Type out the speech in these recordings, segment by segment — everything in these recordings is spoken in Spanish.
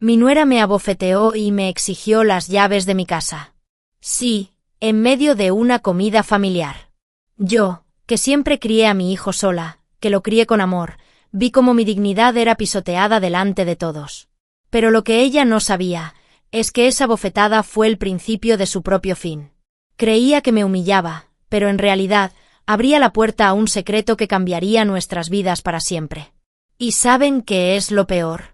Mi nuera me abofeteó y me exigió las llaves de mi casa. Sí, en medio de una comida familiar. Yo, que siempre crié a mi hijo sola, que lo crié con amor, vi cómo mi dignidad era pisoteada delante de todos. Pero lo que ella no sabía es que esa bofetada fue el principio de su propio fin. Creía que me humillaba, pero en realidad abría la puerta a un secreto que cambiaría nuestras vidas para siempre. ¿Y saben qué es lo peor?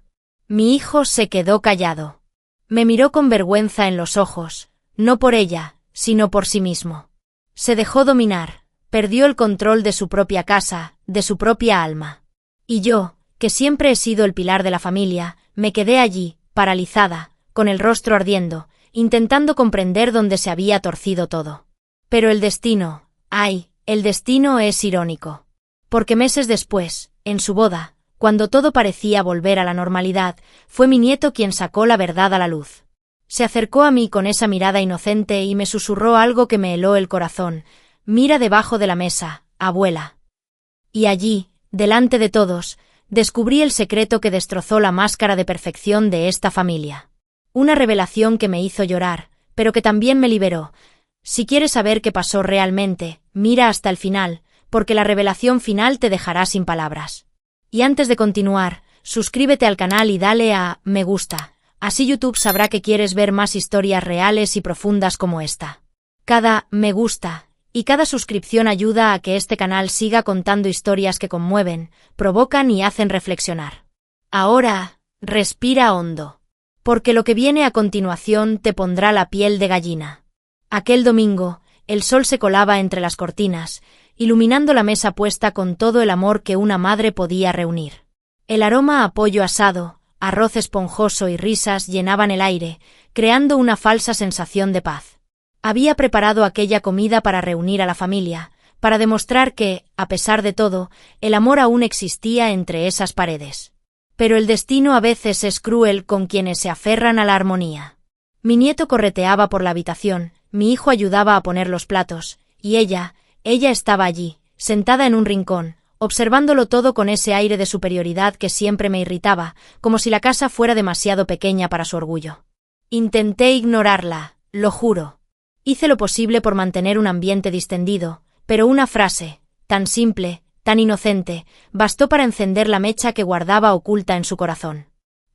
Mi hijo se quedó callado. Me miró con vergüenza en los ojos, no por ella, sino por sí mismo. Se dejó dominar, perdió el control de su propia casa, de su propia alma. Y yo, que siempre he sido el pilar de la familia, me quedé allí, paralizada, con el rostro ardiendo, intentando comprender dónde se había torcido todo. Pero el destino, ¡ay!, el destino es irónico. Porque meses después, en su boda, cuando todo parecía volver a la normalidad, fue mi nieto quien sacó la verdad a la luz. Se acercó a mí con esa mirada inocente y me susurró algo que me heló el corazón. «Mira debajo de la mesa, abuela». Y allí, delante de todos, descubrí el secreto que destrozó la máscara de perfección de esta familia. Una revelación que me hizo llorar, pero que también me liberó. Si quieres saber qué pasó realmente, mira hasta el final, porque la revelación final te dejará sin palabras. Y antes de continuar, suscríbete al canal y dale a me gusta, así YouTube sabrá que quieres ver más historias reales y profundas como esta. Cada me gusta y cada suscripción ayuda a que este canal siga contando historias que conmueven, provocan y hacen reflexionar. Ahora, respira hondo, porque lo que viene a continuación te pondrá la piel de gallina. Aquel domingo, el sol se colaba entre las cortinas, iluminando la mesa puesta con todo el amor que una madre podía reunir. El aroma a pollo asado, arroz esponjoso y risas llenaban el aire, creando una falsa sensación de paz. Había preparado aquella comida para reunir a la familia, para demostrar que, a pesar de todo, el amor aún existía entre esas paredes. Pero el destino a veces es cruel con quienes se aferran a la armonía. Mi nieto correteaba por la habitación, mi hijo ayudaba a poner los platos, y ella estaba allí, sentada en un rincón, observándolo todo con ese aire de superioridad que siempre me irritaba, como si la casa fuera demasiado pequeña para su orgullo. Intenté ignorarla, lo juro. Hice lo posible por mantener un ambiente distendido, pero una frase, tan simple, tan inocente, bastó para encender la mecha que guardaba oculta en su corazón.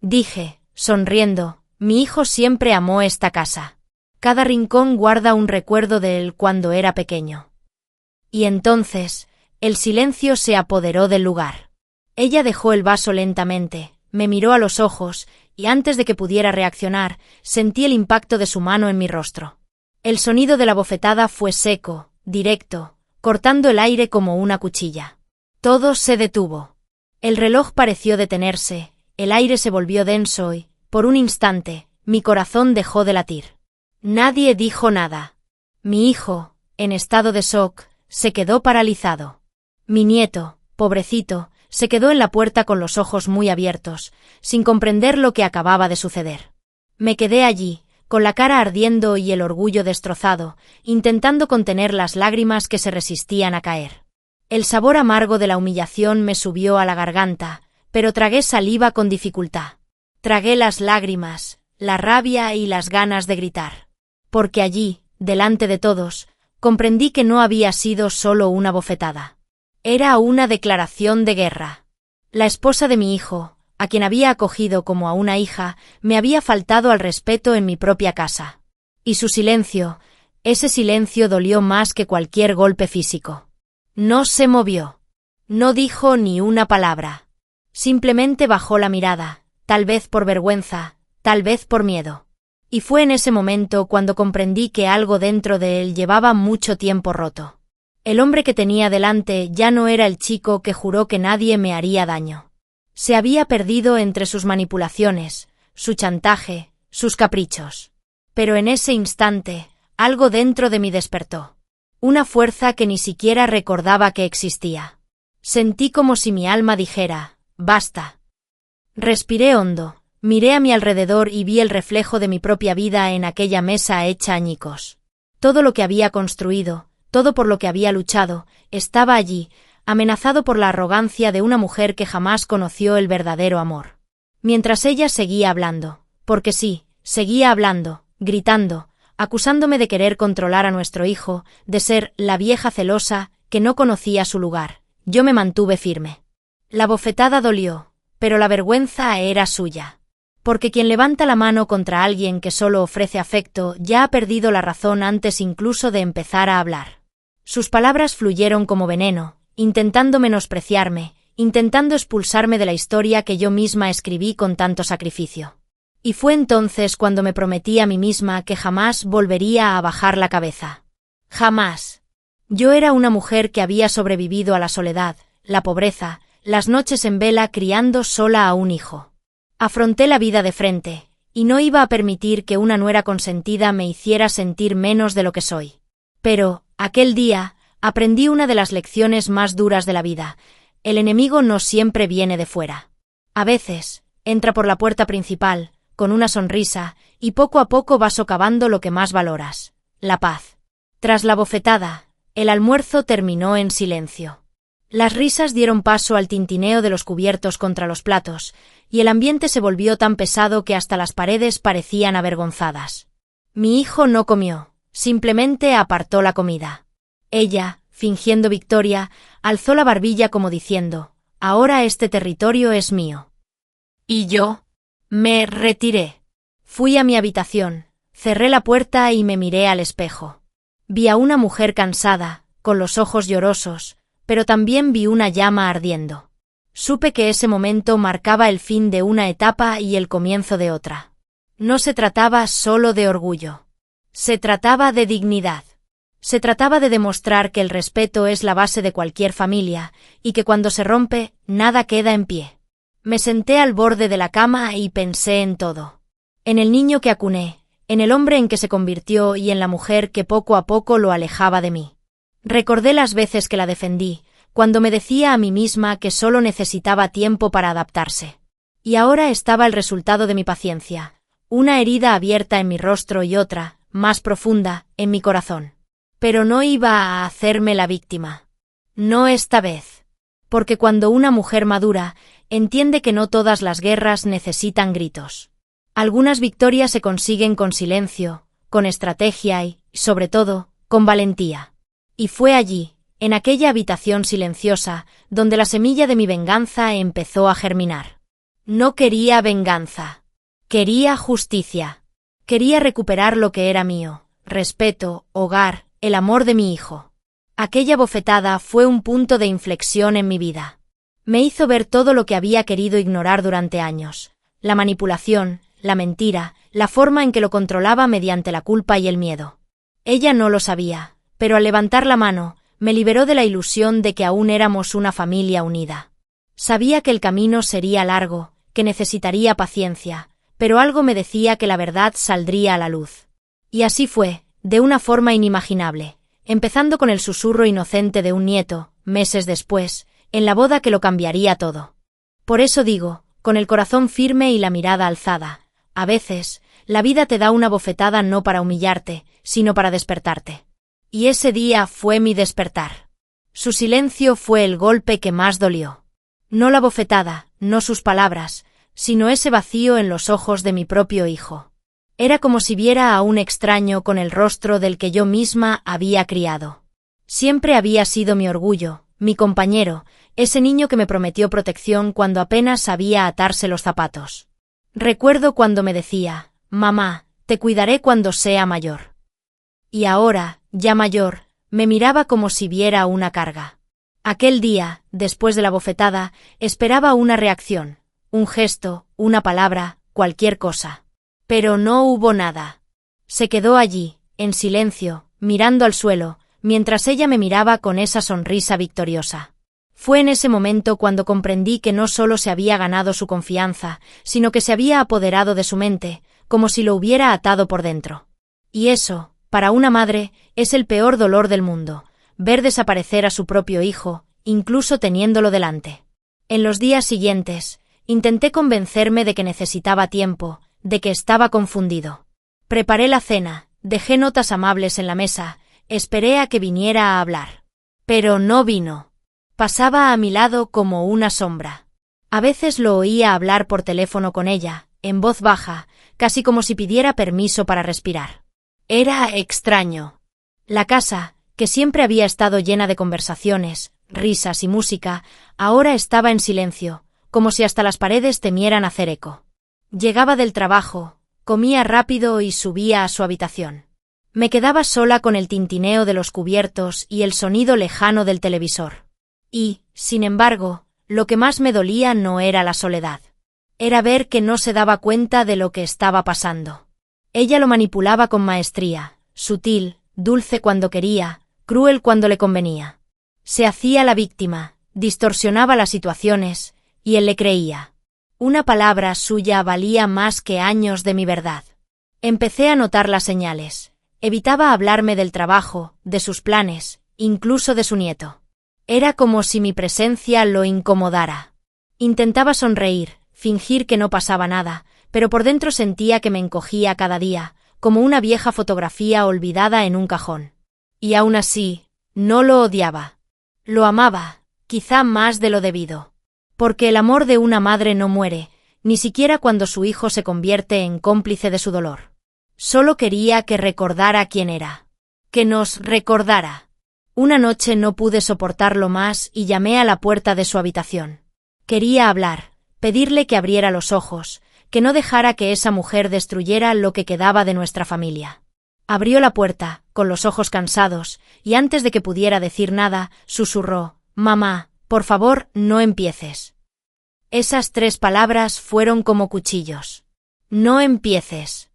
Dije, sonriendo, mi hijo siempre amó esta casa. Cada rincón guarda un recuerdo de él cuando era pequeño. Y entonces, el silencio se apoderó del lugar. Ella dejó el vaso lentamente, me miró a los ojos, y antes de que pudiera reaccionar, sentí el impacto de su mano en mi rostro. El sonido de la bofetada fue seco, directo, cortando el aire como una cuchilla. Todo se detuvo. El reloj pareció detenerse, el aire se volvió denso y, por un instante, mi corazón dejó de latir. Nadie dijo nada. Mi hijo, en estado de shock, se quedó paralizado. Mi nieto, pobrecito, se quedó en la puerta con los ojos muy abiertos, sin comprender lo que acababa de suceder. Me quedé allí, con la cara ardiendo y el orgullo destrozado, intentando contener las lágrimas que se resistían a caer. El sabor amargo de la humillación me subió a la garganta, pero tragué saliva con dificultad. Tragué las lágrimas, la rabia y las ganas de gritar. Porque allí, delante de todos, comprendí que no había sido solo una bofetada. Era una declaración de guerra. La esposa de mi hijo, a quien había acogido como a una hija, me había faltado al respeto en mi propia casa. Y su silencio, ese silencio dolió más que cualquier golpe físico. No se movió. No dijo ni una palabra. Simplemente bajó la mirada, tal vez por vergüenza, tal vez por miedo. Y fue en ese momento cuando comprendí que algo dentro de él llevaba mucho tiempo roto. El hombre que tenía delante ya no era el chico que juró que nadie me haría daño. Se había perdido entre sus manipulaciones, su chantaje, sus caprichos. Pero en ese instante, algo dentro de mí despertó. Una fuerza que ni siquiera recordaba que existía. Sentí como si mi alma dijera, basta. Respiré hondo, miré a mi alrededor y vi el reflejo de mi propia vida en aquella mesa hecha añicos. Todo lo que había construido, todo por lo que había luchado, estaba allí, amenazado por la arrogancia de una mujer que jamás conoció el verdadero amor. Mientras ella seguía hablando, Porque sí, seguía hablando, gritando, acusándome de querer controlar a nuestro hijo, de ser la vieja celosa, que no conocía su lugar. Yo me mantuve firme. La bofetada dolió, pero la vergüenza era suya. Porque quien levanta la mano contra alguien que solo ofrece afecto ya ha perdido la razón antes incluso de empezar a hablar. Sus palabras fluyeron como veneno, intentando menospreciarme, intentando expulsarme de la historia que yo misma escribí con tanto sacrificio. Y fue entonces cuando me prometí a mí misma que jamás volvería a bajar la cabeza. Jamás. Yo era una mujer que había sobrevivido a la soledad, la pobreza, las noches en vela criando sola a un hijo. Afronté la vida de frente, y no iba a permitir que una nuera consentida me hiciera sentir menos de lo que soy. Pero, aquel día, aprendí una de las lecciones más duras de la vida: el enemigo no siempre viene de fuera. A veces, entra por la puerta principal, con una sonrisa, y poco a poco va socavando lo que más valoras: la paz. Tras la bofetada, el almuerzo terminó en silencio. Las risas dieron paso al tintineo de los cubiertos contra los platos, y el ambiente se volvió tan pesado que hasta las paredes parecían avergonzadas. Mi hijo no comió, simplemente apartó la comida. Ella, fingiendo victoria, alzó la barbilla como diciendo: ahora este territorio es mío. Y yo me retiré. Fui a mi habitación, cerré la puerta y me miré al espejo. Vi a una mujer cansada, con los ojos llorosos, pero también vi una llama ardiendo. Supe que ese momento marcaba el fin de una etapa y el comienzo de otra. No se trataba solo de orgullo. Se trataba de dignidad. Se trataba de demostrar que el respeto es la base de cualquier familia, y que cuando se rompe, nada queda en pie. Me senté al borde de la cama y pensé en todo. En el niño que acuné, en el hombre en que se convirtió y en la mujer que poco a poco lo alejaba de mí. Recordé las veces que la defendí, cuando me decía a mí misma que solo necesitaba tiempo para adaptarse. Y ahora estaba el resultado de mi paciencia: una herida abierta en mi rostro y otra, más profunda, en mi corazón. Pero no iba a hacerme la víctima. No esta vez. Porque cuando una mujer madura, entiende que no todas las guerras necesitan gritos. Algunas victorias se consiguen con silencio, con estrategia y, sobre todo, con valentía. Y fue allí, en aquella habitación silenciosa, donde la semilla de mi venganza empezó a germinar. No quería venganza. Quería justicia. Quería recuperar lo que era mío: respeto, hogar, el amor de mi hijo. Aquella bofetada fue un punto de inflexión en mi vida. Me hizo ver todo lo que había querido ignorar durante años: la manipulación, la mentira, la forma en que lo controlaba mediante la culpa y el miedo. Ella no lo sabía, pero al levantar la mano, me liberó de la ilusión de que aún éramos una familia unida. Sabía que el camino sería largo, que necesitaría paciencia, pero algo me decía que la verdad saldría a la luz. Y así fue, de una forma inimaginable, empezando con el susurro inocente de un nieto, meses después, en la boda que lo cambiaría todo. Por eso digo, con el corazón firme y la mirada alzada: a veces, la vida te da una bofetada no para humillarte, sino para despertarte. Y ese día fue mi despertar. Su silencio fue el golpe que más dolió. No la bofetada, no sus palabras, sino ese vacío en los ojos de mi propio hijo. Era como si viera a un extraño con el rostro del que yo misma había criado. Siempre había sido mi orgullo, mi compañero, ese niño que me prometió protección cuando apenas sabía atarse los zapatos. Recuerdo cuando me decía: mamá, te cuidaré cuando sea mayor. Y ahora, ya mayor, me miraba como si viera una carga. Aquel día, después de la bofetada, esperaba una reacción, un gesto, una palabra, cualquier cosa. Pero no hubo nada. Se quedó allí, en silencio, mirando al suelo, mientras ella me miraba con esa sonrisa victoriosa. Fue en ese momento cuando comprendí que no solo se había ganado su confianza, sino que se había apoderado de su mente, como si lo hubiera atado por dentro. Y eso, para una madre, es el peor dolor del mundo: ver desaparecer a su propio hijo, incluso teniéndolo delante. En los días siguientes, intenté convencerme de que necesitaba tiempo, de que estaba confundido. Preparé la cena, dejé notas amables en la mesa, esperé a que viniera a hablar. Pero no vino. Pasaba a mi lado como una sombra. A veces lo oía hablar por teléfono con ella, en voz baja, casi como si pidiera permiso para respirar. Era extraño. La casa, que siempre había estado llena de conversaciones, risas y música, ahora estaba en silencio, como si hasta las paredes temieran hacer eco. Llegaba del trabajo, comía rápido y subía a su habitación. Me quedaba sola con el tintineo de los cubiertos y el sonido lejano del televisor. Y, sin embargo, lo que más me dolía no era la soledad. Era ver que no se daba cuenta de lo que estaba pasando. Ella lo manipulaba con maestría, sutil, dulce cuando quería, cruel cuando le convenía. Se hacía la víctima, distorsionaba las situaciones, y él le creía. Una palabra suya valía más que años de mi verdad. Empecé a notar las señales. Evitaba hablarme del trabajo, de sus planes, incluso de su nieto. Era como si mi presencia lo incomodara. Intentaba sonreír, fingir que no pasaba nada, pero por dentro sentía que me encogía cada día, como una vieja fotografía olvidada en un cajón. Y aún así, no lo odiaba. Lo amaba, quizá más de lo debido. Porque el amor de una madre no muere, ni siquiera cuando su hijo se convierte en cómplice de su dolor. Solo quería que recordara quién era. Que nos recordara. Una noche no pude soportarlo más y llamé a la puerta de su habitación. Quería hablar, pedirle que abriera los ojos, que no dejara que esa mujer destruyera lo que quedaba de nuestra familia. Abrió la puerta, con los ojos cansados, y antes de que pudiera decir nada, susurró: «Mamá, por favor, no empieces». Esas 3 palabras fueron como cuchillos. No empieces.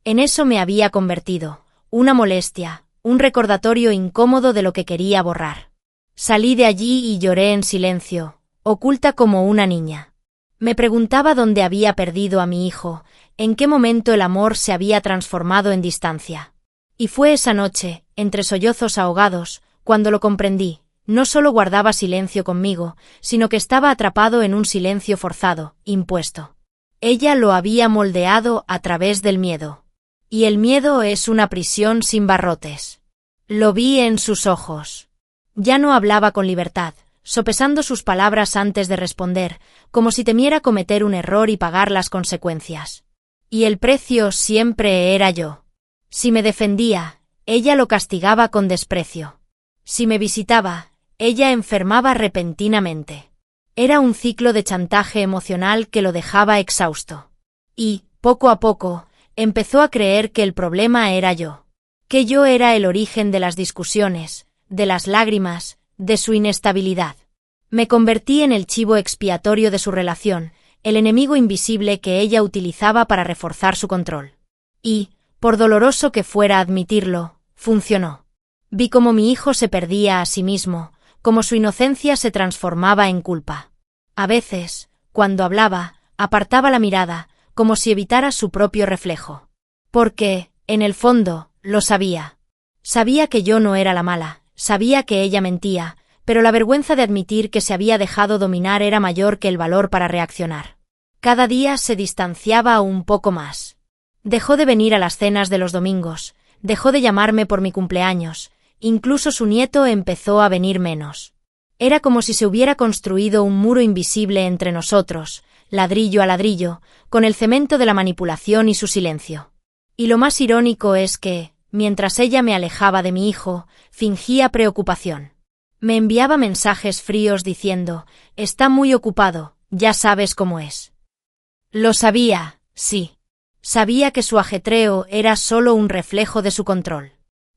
En eso me había convertido, una molestia, un recordatorio incómodo de lo que quería borrar. Salí de allí y lloré en silencio, oculta como una niña. Me preguntaba dónde había perdido a mi hijo, en qué momento el amor se había transformado en distancia. Y fue esa noche, entre sollozos ahogados, cuando lo comprendí. No solo guardaba silencio conmigo, sino que estaba atrapado en un silencio forzado, impuesto. Ella lo había moldeado a través del miedo. Y el miedo es una prisión sin barrotes. Lo vi en sus ojos. Ya no hablaba con libertad, sopesando sus palabras antes de responder, como si temiera cometer un error y pagar las consecuencias. Y el precio siempre era yo. Si me defendía, ella lo castigaba con desprecio. Si me visitaba, ella enfermaba repentinamente. Era un ciclo de chantaje emocional que lo dejaba exhausto. Y, poco a poco, empezó a creer que el problema era yo. Que yo era el origen de las discusiones, de las lágrimas, de su inestabilidad. Me convertí en el chivo expiatorio de su relación, el enemigo invisible que ella utilizaba para reforzar su control. Y, por doloroso que fuera admitirlo, funcionó. Vi cómo mi hijo se perdía a sí mismo, cómo su inocencia se transformaba en culpa. A veces, cuando hablaba, apartaba la mirada, como si evitara su propio reflejo. Porque, en el fondo, lo sabía. Sabía que yo no era la mala, sabía que ella mentía, pero la vergüenza de admitir que se había dejado dominar era mayor que el valor para reaccionar. Cada día se distanciaba un poco más. Dejó de venir a las cenas de los domingos, dejó de llamarme por mi cumpleaños, incluso su nieto empezó a venir menos. Era como si se hubiera construido un muro invisible entre nosotros, ladrillo a ladrillo, con el cemento de la manipulación y su silencio. Y lo más irónico es que, mientras ella me alejaba de mi hijo, fingía preocupación. Me enviaba mensajes fríos diciendo: «Está muy ocupado, ya sabes cómo es». Lo sabía, sí. Sabía que su ajetreo era solo un reflejo de su control.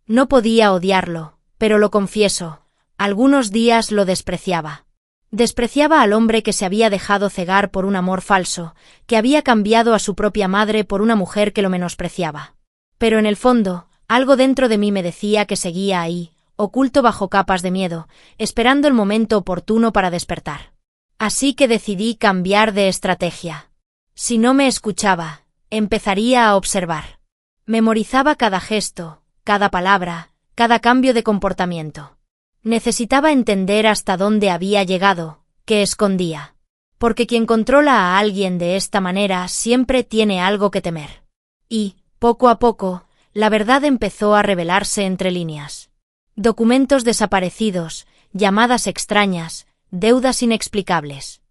No podía odiarlo, pero lo confieso, algunos días lo despreciaba. Despreciaba al hombre que se había dejado cegar por un amor falso, que había cambiado a su propia madre por una mujer que lo menospreciaba. Pero en el fondo, algo dentro de mí me decía que seguía ahí, oculto bajo capas de miedo, esperando el momento oportuno para despertar. Así que decidí cambiar de estrategia. Si no me escuchaba, empezaría a observar. Memorizaba cada gesto, cada palabra, cada cambio de comportamiento. Necesitaba entender hasta dónde había llegado, qué escondía. Porque quien controla a alguien de esta manera siempre tiene algo que temer. Y, poco a poco, la verdad empezó a revelarse entre líneas. Documentos desaparecidos, llamadas extrañas, deudas inexplicables.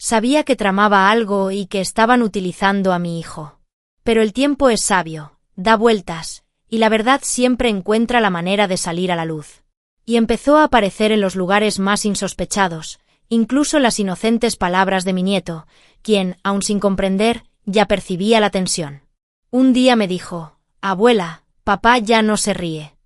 Sabía que tramaba algo y que estaban utilizando a mi hijo. Pero el tiempo es sabio, da vueltas, y la verdad siempre encuentra la manera de salir a la luz. Y empezó a aparecer en los lugares más insospechados, incluso en las inocentes palabras de mi nieto, quien, aun sin comprender, ya percibía la tensión. Un día me dijo: «Abuela, papá ya no se ríe».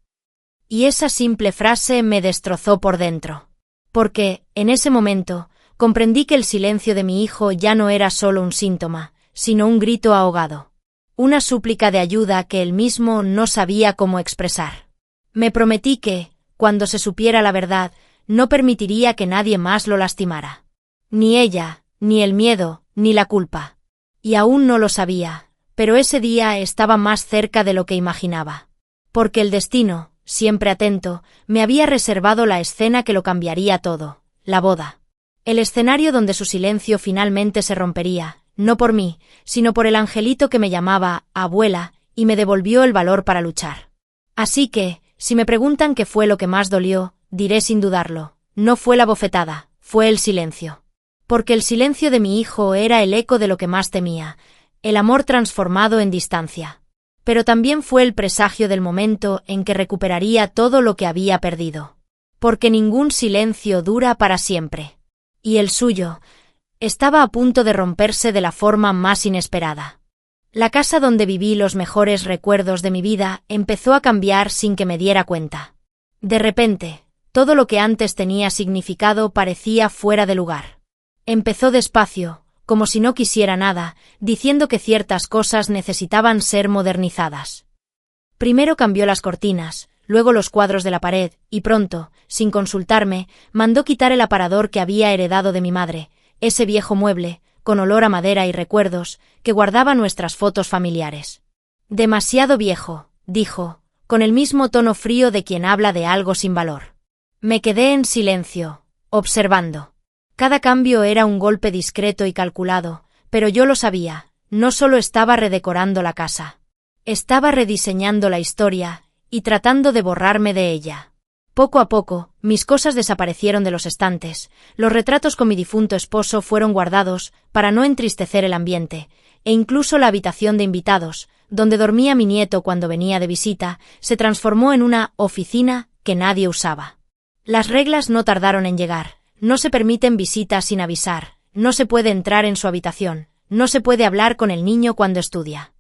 Y esa simple frase me destrozó por dentro. Porque, en ese momento, comprendí que el silencio de mi hijo ya no era solo un síntoma, sino un grito ahogado. Una súplica de ayuda que él mismo no sabía cómo expresar. Me prometí que, cuando se supiera la verdad, no permitiría que nadie más lo lastimara. Ni ella, ni el miedo, ni la culpa. Y aún no lo sabía, pero ese día estaba más cerca de lo que imaginaba. Porque el destino, siempre atento, me había reservado la escena que lo cambiaría todo, la boda. El escenario donde su silencio finalmente se rompería, no por mí, sino por el angelito que me llamaba abuela y me devolvió el valor para luchar. Así que, si me preguntan qué fue lo que más dolió, diré sin dudarlo: no fue la bofetada, fue el silencio. Porque el silencio de mi hijo era el eco de lo que más temía, el amor transformado en distancia. Pero también fue el presagio del momento en que recuperaría todo lo que había perdido. Porque ningún silencio dura para siempre. Y el suyo estaba a punto de romperse de la forma más inesperada. La casa donde viví los mejores recuerdos de mi vida empezó a cambiar sin que me diera cuenta. De repente, todo lo que antes tenía significado parecía fuera de lugar. Empezó despacio, como si no quisiera nada, diciendo que ciertas cosas necesitaban ser modernizadas. Primero cambió las cortinas, luego los cuadros de la pared, y pronto, sin consultarme, mandó quitar el aparador que había heredado de mi madre, ese viejo mueble, con olor a madera y recuerdos, que guardaba nuestras fotos familiares. «Demasiado viejo», dijo, con el mismo tono frío de quien habla de algo sin valor. Me quedé en silencio, observando. Cada cambio era un golpe discreto y calculado, pero yo lo sabía, no solo estaba redecorando la casa. Estaba rediseñando la historia, y tratando de borrarme de ella. Poco a poco, mis cosas desaparecieron de los estantes, los retratos con mi difunto esposo fueron guardados, para no entristecer el ambiente, e incluso la habitación de invitados, donde dormía mi nieto cuando venía de visita, se transformó en una oficina que nadie usaba. Las reglas no tardaron en llegar, no se permiten visitas sin avisar, no se puede entrar en su habitación, no se puede hablar con el niño cuando estudia.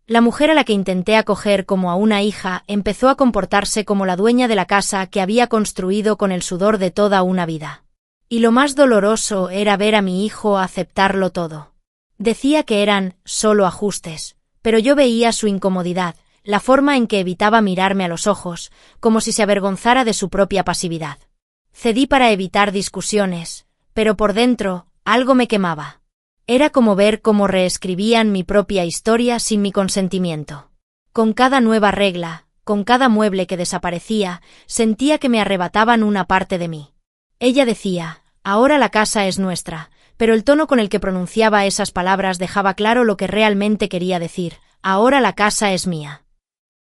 La mujer a la que intenté acoger como a una hija empezó a comportarse como la dueña de la casa que había construido con el sudor de toda una vida. Y lo más doloroso era ver a mi hijo aceptarlo todo. Decía que eran solo ajustes, pero yo veía su incomodidad, la forma en que evitaba mirarme a los ojos, como si se avergonzara de su propia pasividad. Cedí para evitar discusiones, pero por dentro, algo me quemaba. Era como ver cómo reescribían mi propia historia sin mi consentimiento. Con cada nueva regla, con cada mueble que desaparecía, sentía que me arrebataban una parte de mí. Ella decía: «Ahora la casa es nuestra», pero el tono con el que pronunciaba esas palabras dejaba claro lo que realmente quería decir: «Ahora la casa es mía».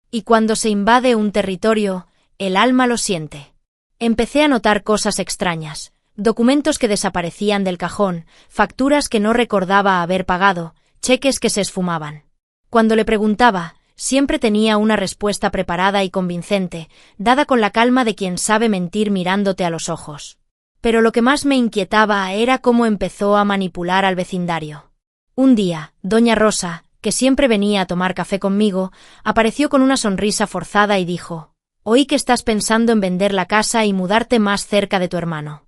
Y cuando se invade un territorio, el alma lo siente. Empecé a notar cosas extrañas. Documentos que desaparecían del cajón, facturas que no recordaba haber pagado, cheques que se esfumaban. Cuando le preguntaba, siempre tenía una respuesta preparada y convincente, dada con la calma de quien sabe mentir mirándote a los ojos. Pero lo que más me inquietaba era cómo empezó a manipular al vecindario. Un día, doña Rosa, que siempre venía a tomar café conmigo, apareció con una sonrisa forzada y dijo: «Oí que estás pensando en vender la casa y mudarte más cerca de tu hermano».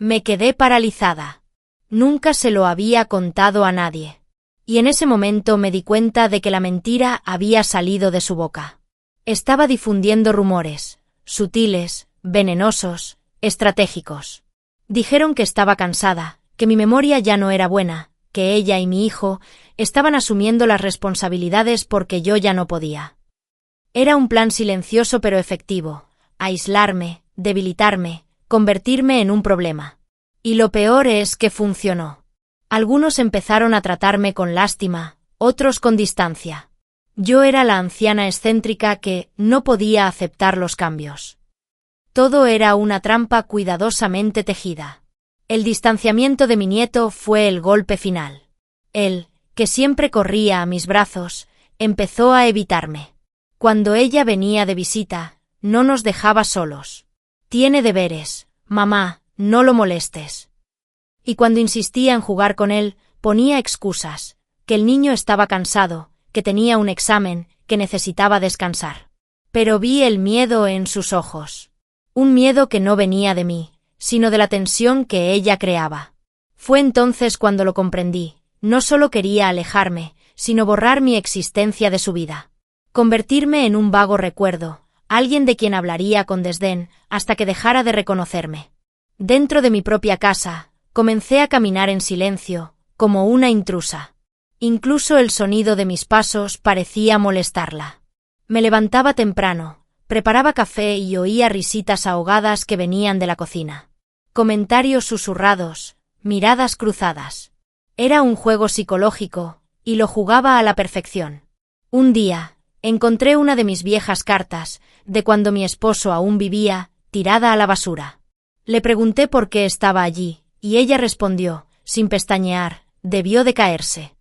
Me quedé paralizada. Nunca se lo había contado a nadie. Y en ese momento me di cuenta de que la mentira había salido de su boca. Estaba difundiendo rumores, sutiles, venenosos, estratégicos. Dijeron que estaba cansada, que mi memoria ya no era buena, que ella y mi hijo estaban asumiendo las responsabilidades porque yo ya no podía. Era un plan silencioso pero efectivo: aislarme, debilitarme, convertirme en un problema. Y lo peor es que funcionó. Algunos empezaron a tratarme con lástima, otros con distancia. Yo era la anciana excéntrica que no podía aceptar los cambios. Todo era una trampa cuidadosamente tejida. El distanciamiento de mi nieto fue el golpe final. Él, que siempre corría a mis brazos, empezó a evitarme. Cuando ella venía de visita, no nos dejaba solos. Tiene deberes, mamá, no lo molestes. Y cuando insistía en jugar con él, ponía excusas, que el niño estaba cansado, que tenía un examen, que necesitaba descansar. Pero vi el miedo en sus ojos. Un miedo que no venía de mí, sino de la tensión que ella creaba. Fue entonces cuando lo comprendí. No solo quería alejarme, sino borrar mi existencia de su vida. Convertirme en un vago recuerdo, alguien de quien hablaría con desdén, hasta que dejara de reconocerme. Dentro de mi propia casa, comencé a caminar en silencio, como una intrusa. Incluso el sonido de mis pasos parecía molestarla. Me levantaba temprano, preparaba café y oía risitas ahogadas que venían de la cocina. Comentarios susurrados, miradas cruzadas. Era un juego psicológico, y lo jugaba a la perfección. Un día, encontré una de mis viejas cartas, de cuando mi esposo aún vivía, tirada a la basura. Le pregunté por qué estaba allí, y ella respondió, sin pestañear, debió de caerse.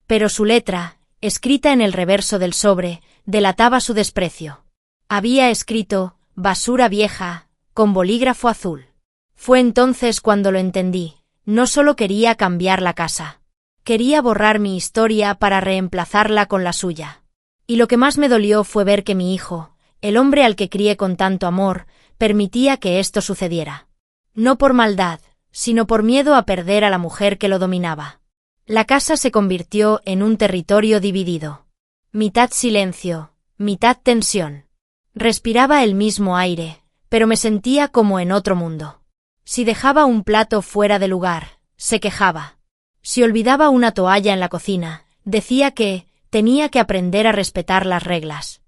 Pero su letra, escrita en el reverso del sobre, delataba su desprecio. Había escrito, basura vieja, con bolígrafo azul. Fue entonces cuando lo entendí. No solo quería cambiar la casa. Quería borrar mi historia para reemplazarla con la suya. Y lo que más me dolió fue ver que mi hijo, el hombre al que crié con tanto amor, permitía que esto sucediera. No por maldad, sino por miedo a perder a la mujer que lo dominaba. La casa se convirtió en un territorio dividido. Mitad silencio, mitad tensión. Respiraba el mismo aire, pero me sentía como en otro mundo. Si dejaba un plato fuera de lugar, se quejaba. Si olvidaba una toalla en la cocina, decía que tenía que aprender a respetar las reglas.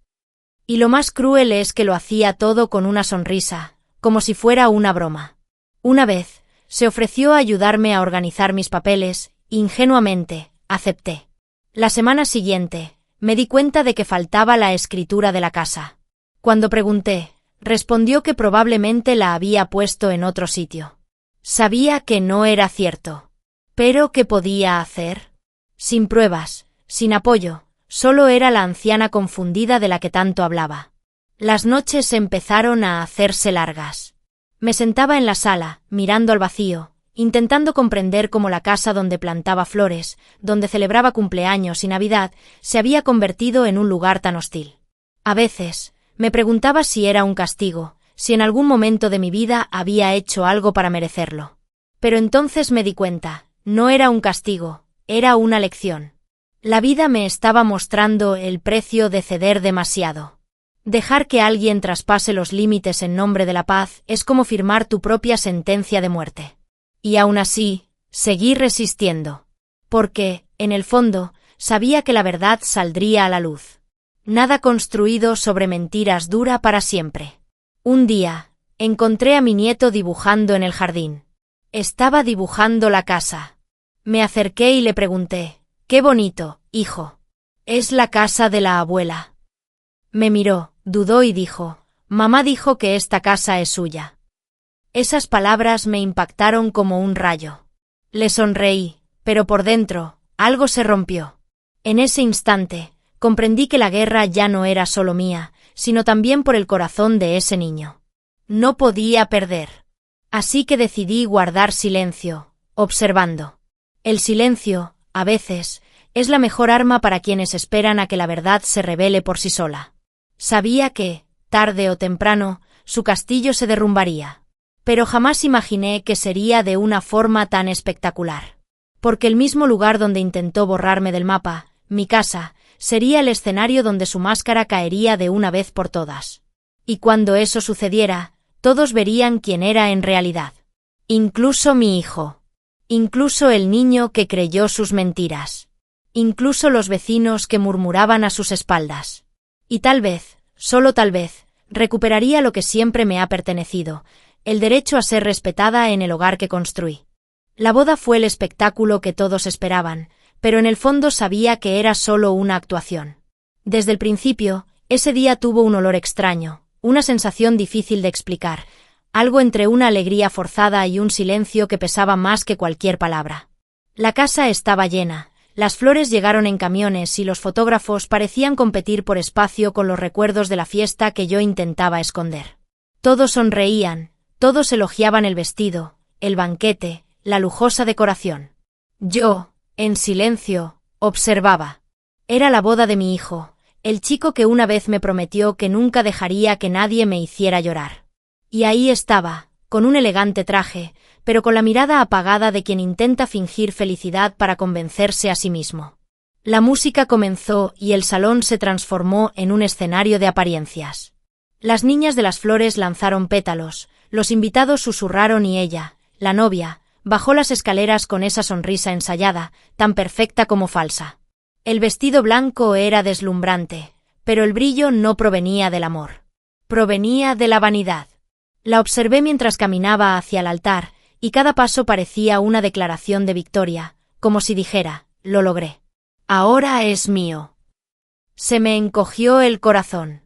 Y lo más cruel es que lo hacía todo con una sonrisa, como si fuera una broma. Una vez, se ofreció a ayudarme a organizar mis papeles, ingenuamente, acepté. La semana siguiente, me di cuenta de que faltaba la escritura de la casa. Cuando pregunté, respondió que probablemente la había puesto en otro sitio. Sabía que no era cierto. ¿Pero qué podía hacer? Sin pruebas, sin apoyo, solo era la anciana confundida de la que tanto hablaba. Las noches empezaron a hacerse largas. Me sentaba en la sala, mirando al vacío, intentando comprender cómo la casa donde plantaba flores, donde celebraba cumpleaños y Navidad, se había convertido en un lugar tan hostil. A veces, me preguntaba si era un castigo, si en algún momento de mi vida había hecho algo para merecerlo. Pero entonces me di cuenta, no era un castigo, era una lección. La vida me estaba mostrando el precio de ceder demasiado. Dejar que alguien traspase los límites en nombre de la paz es como firmar tu propia sentencia de muerte. Y aún así, seguí resistiendo. Porque, en el fondo, sabía que la verdad saldría a la luz. Nada construido sobre mentiras dura para siempre. Un día, encontré a mi nieto dibujando en el jardín. Estaba dibujando la casa. Me acerqué y le pregunté, «Qué bonito, hijo. Es la casa de la abuela». Me miró, dudó y dijo, «Mamá dijo que esta casa es suya». Esas palabras me impactaron como un rayo. Le sonreí, pero por dentro, algo se rompió. En ese instante, comprendí que la guerra ya no era solo mía, sino también por el corazón de ese niño. No podía perder. Así que decidí guardar silencio, observando. El silencio, a veces, es la mejor arma para quienes esperan a que la verdad se revele por sí sola. Sabía que, tarde o temprano, su castillo se derrumbaría. Pero jamás imaginé que sería de una forma tan espectacular. Porque el mismo lugar donde intentó borrarme del mapa, mi casa, sería el escenario donde su máscara caería de una vez por todas. Y cuando eso sucediera, todos verían quién era en realidad. Incluso mi hijo. Incluso el niño que creyó sus mentiras. Incluso los vecinos que murmuraban a sus espaldas. Y tal vez, solo tal vez, recuperaría lo que siempre me ha pertenecido, el derecho a ser respetada en el hogar que construí. La boda fue el espectáculo que todos esperaban, pero en el fondo sabía que era solo una actuación. Desde el principio, ese día tuvo un olor extraño, una sensación difícil de explicar, algo entre una alegría forzada y un silencio que pesaba más que cualquier palabra. La casa estaba llena, las flores llegaron en camiones y los fotógrafos parecían competir por espacio con los recuerdos de la fiesta que yo intentaba esconder. Todos sonreían, todos elogiaban el vestido, el banquete, la lujosa decoración. Yo, en silencio, observaba. Era la boda de mi hijo, el chico que una vez me prometió que nunca dejaría que nadie me hiciera llorar. Y ahí estaba, con un elegante traje, pero con la mirada apagada de quien intenta fingir felicidad para convencerse a sí mismo. La música comenzó y el salón se transformó en un escenario de apariencias. Las niñas de las flores lanzaron pétalos, los invitados susurraron y ella, la novia, bajó las escaleras con esa sonrisa ensayada, tan perfecta como falsa. El vestido blanco era deslumbrante, pero el brillo no provenía del amor. Provenía de la vanidad. La observé mientras caminaba hacia el altar, y cada paso parecía una declaración de victoria, como si dijera, lo logré. Ahora es mío. Se me encogió el corazón.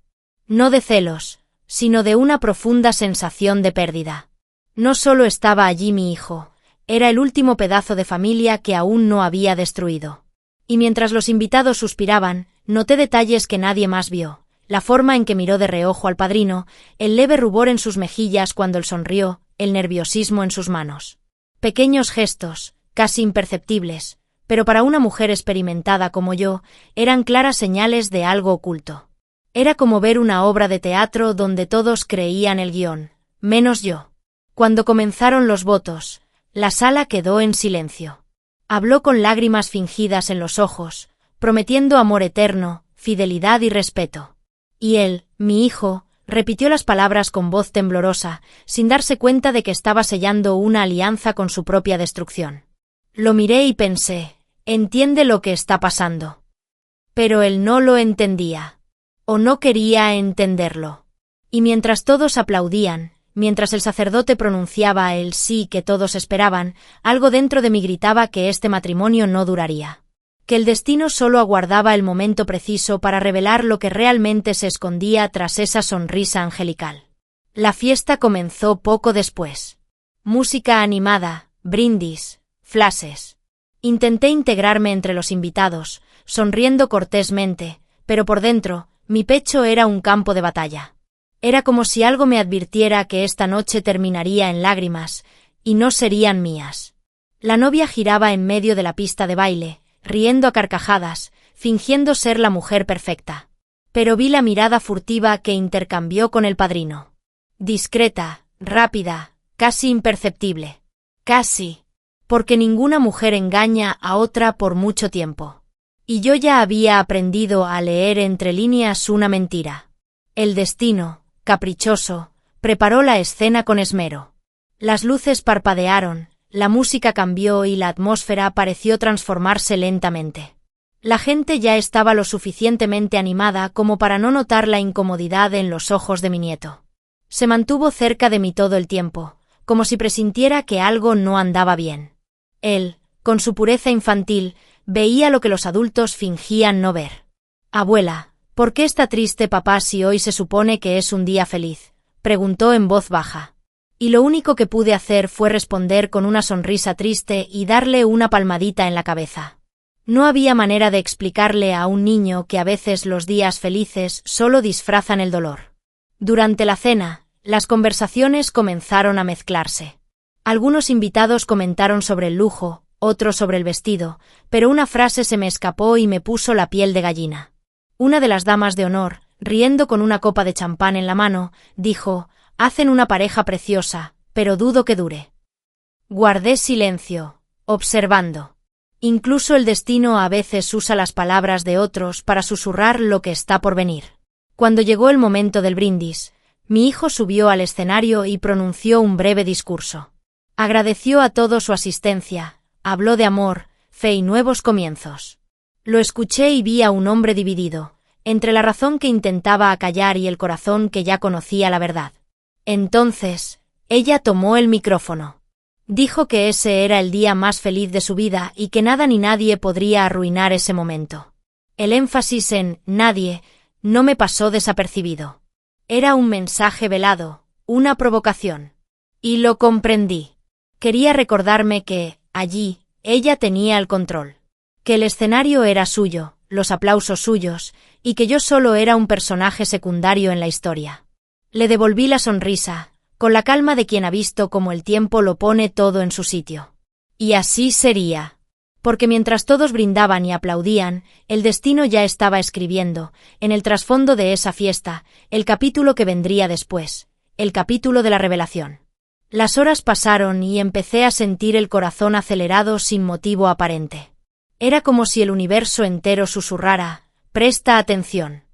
No de celos, sino de una profunda sensación de pérdida. No solo estaba allí mi hijo, era el último pedazo de familia que aún no había destruido. Y mientras los invitados suspiraban, noté detalles que nadie más vio. La forma en que miró de reojo al padrino, el leve rubor en sus mejillas cuando él sonrió, el nerviosismo en sus manos. Pequeños gestos, casi imperceptibles, pero para una mujer experimentada como yo, eran claras señales de algo oculto. Era como ver una obra de teatro donde todos creían el guión, menos yo. Cuando comenzaron los votos, la sala quedó en silencio. Habló con lágrimas fingidas en los ojos, prometiendo amor eterno, fidelidad y respeto. Y él, mi hijo, repitió las palabras con voz temblorosa, sin darse cuenta de que estaba sellando una alianza con su propia destrucción. Lo miré y pensé, entiende lo que está pasando. Pero él no lo entendía. O no quería entenderlo. Y mientras todos aplaudían, mientras el sacerdote pronunciaba el sí que todos esperaban, algo dentro de mí gritaba que este matrimonio no duraría. Que el destino solo aguardaba el momento preciso para revelar lo que realmente se escondía tras esa sonrisa angelical. La fiesta comenzó poco después. Música animada, brindis, flashes. Intenté integrarme entre los invitados, sonriendo cortésmente, pero por dentro, mi pecho era un campo de batalla. Era como si algo me advirtiera que esta noche terminaría en lágrimas, y no serían mías. La novia giraba en medio de la pista de baile, riendo a carcajadas, fingiendo ser la mujer perfecta. Pero vi la mirada furtiva que intercambió con el padrino. Discreta, rápida, casi imperceptible. Casi. Porque ninguna mujer engaña a otra por mucho tiempo. Y yo ya había aprendido a leer entre líneas una mentira. El destino, caprichoso, preparó la escena con esmero. Las luces parpadearon, la música cambió y la atmósfera pareció transformarse lentamente. La gente ya estaba lo suficientemente animada como para no notar la incomodidad en los ojos de mi nieto. Se mantuvo cerca de mí todo el tiempo, como si presintiera que algo no andaba bien. Él, con su pureza infantil, veía lo que los adultos fingían no ver. «Abuela, ¿por qué está triste papá si hoy se supone que es un día feliz?», preguntó en voz baja. Y lo único que pude hacer fue responder con una sonrisa triste y darle una palmadita en la cabeza. No había manera de explicarle a un niño que a veces los días felices solo disfrazan el dolor. Durante la cena, las conversaciones comenzaron a mezclarse. Algunos invitados comentaron sobre el lujo, otros sobre el vestido, pero una frase se me escapó y me puso la piel de gallina. Una de las damas de honor, riendo con una copa de champán en la mano, dijo: «Hacen una pareja preciosa, pero dudo que dure». Guardé silencio, observando. Incluso el destino a veces usa las palabras de otros para susurrar lo que está por venir. Cuando llegó el momento del brindis, mi hijo subió al escenario y pronunció un breve discurso. Agradeció a todos su asistencia, habló de amor, fe y nuevos comienzos. Lo escuché y vi a un hombre dividido, entre la razón que intentaba acallar y el corazón que ya conocía la verdad. Entonces, ella tomó el micrófono. Dijo que ese era el día más feliz de su vida y que nada ni nadie podría arruinar ese momento. El énfasis en «nadie» no me pasó desapercibido. Era un mensaje velado, una provocación. Y lo comprendí. Quería recordarme que, allí, ella tenía el control. Que el escenario era suyo, los aplausos suyos, y que yo solo era un personaje secundario en la historia. Le devolví la sonrisa, con la calma de quien ha visto cómo el tiempo lo pone todo en su sitio. Y así sería. Porque mientras todos brindaban y aplaudían, el destino ya estaba escribiendo, en el trasfondo de esa fiesta, el capítulo que vendría después, el capítulo de la revelación. Las horas pasaron y empecé a sentir el corazón acelerado sin motivo aparente. Era como si el universo entero susurrara, «Presta atención».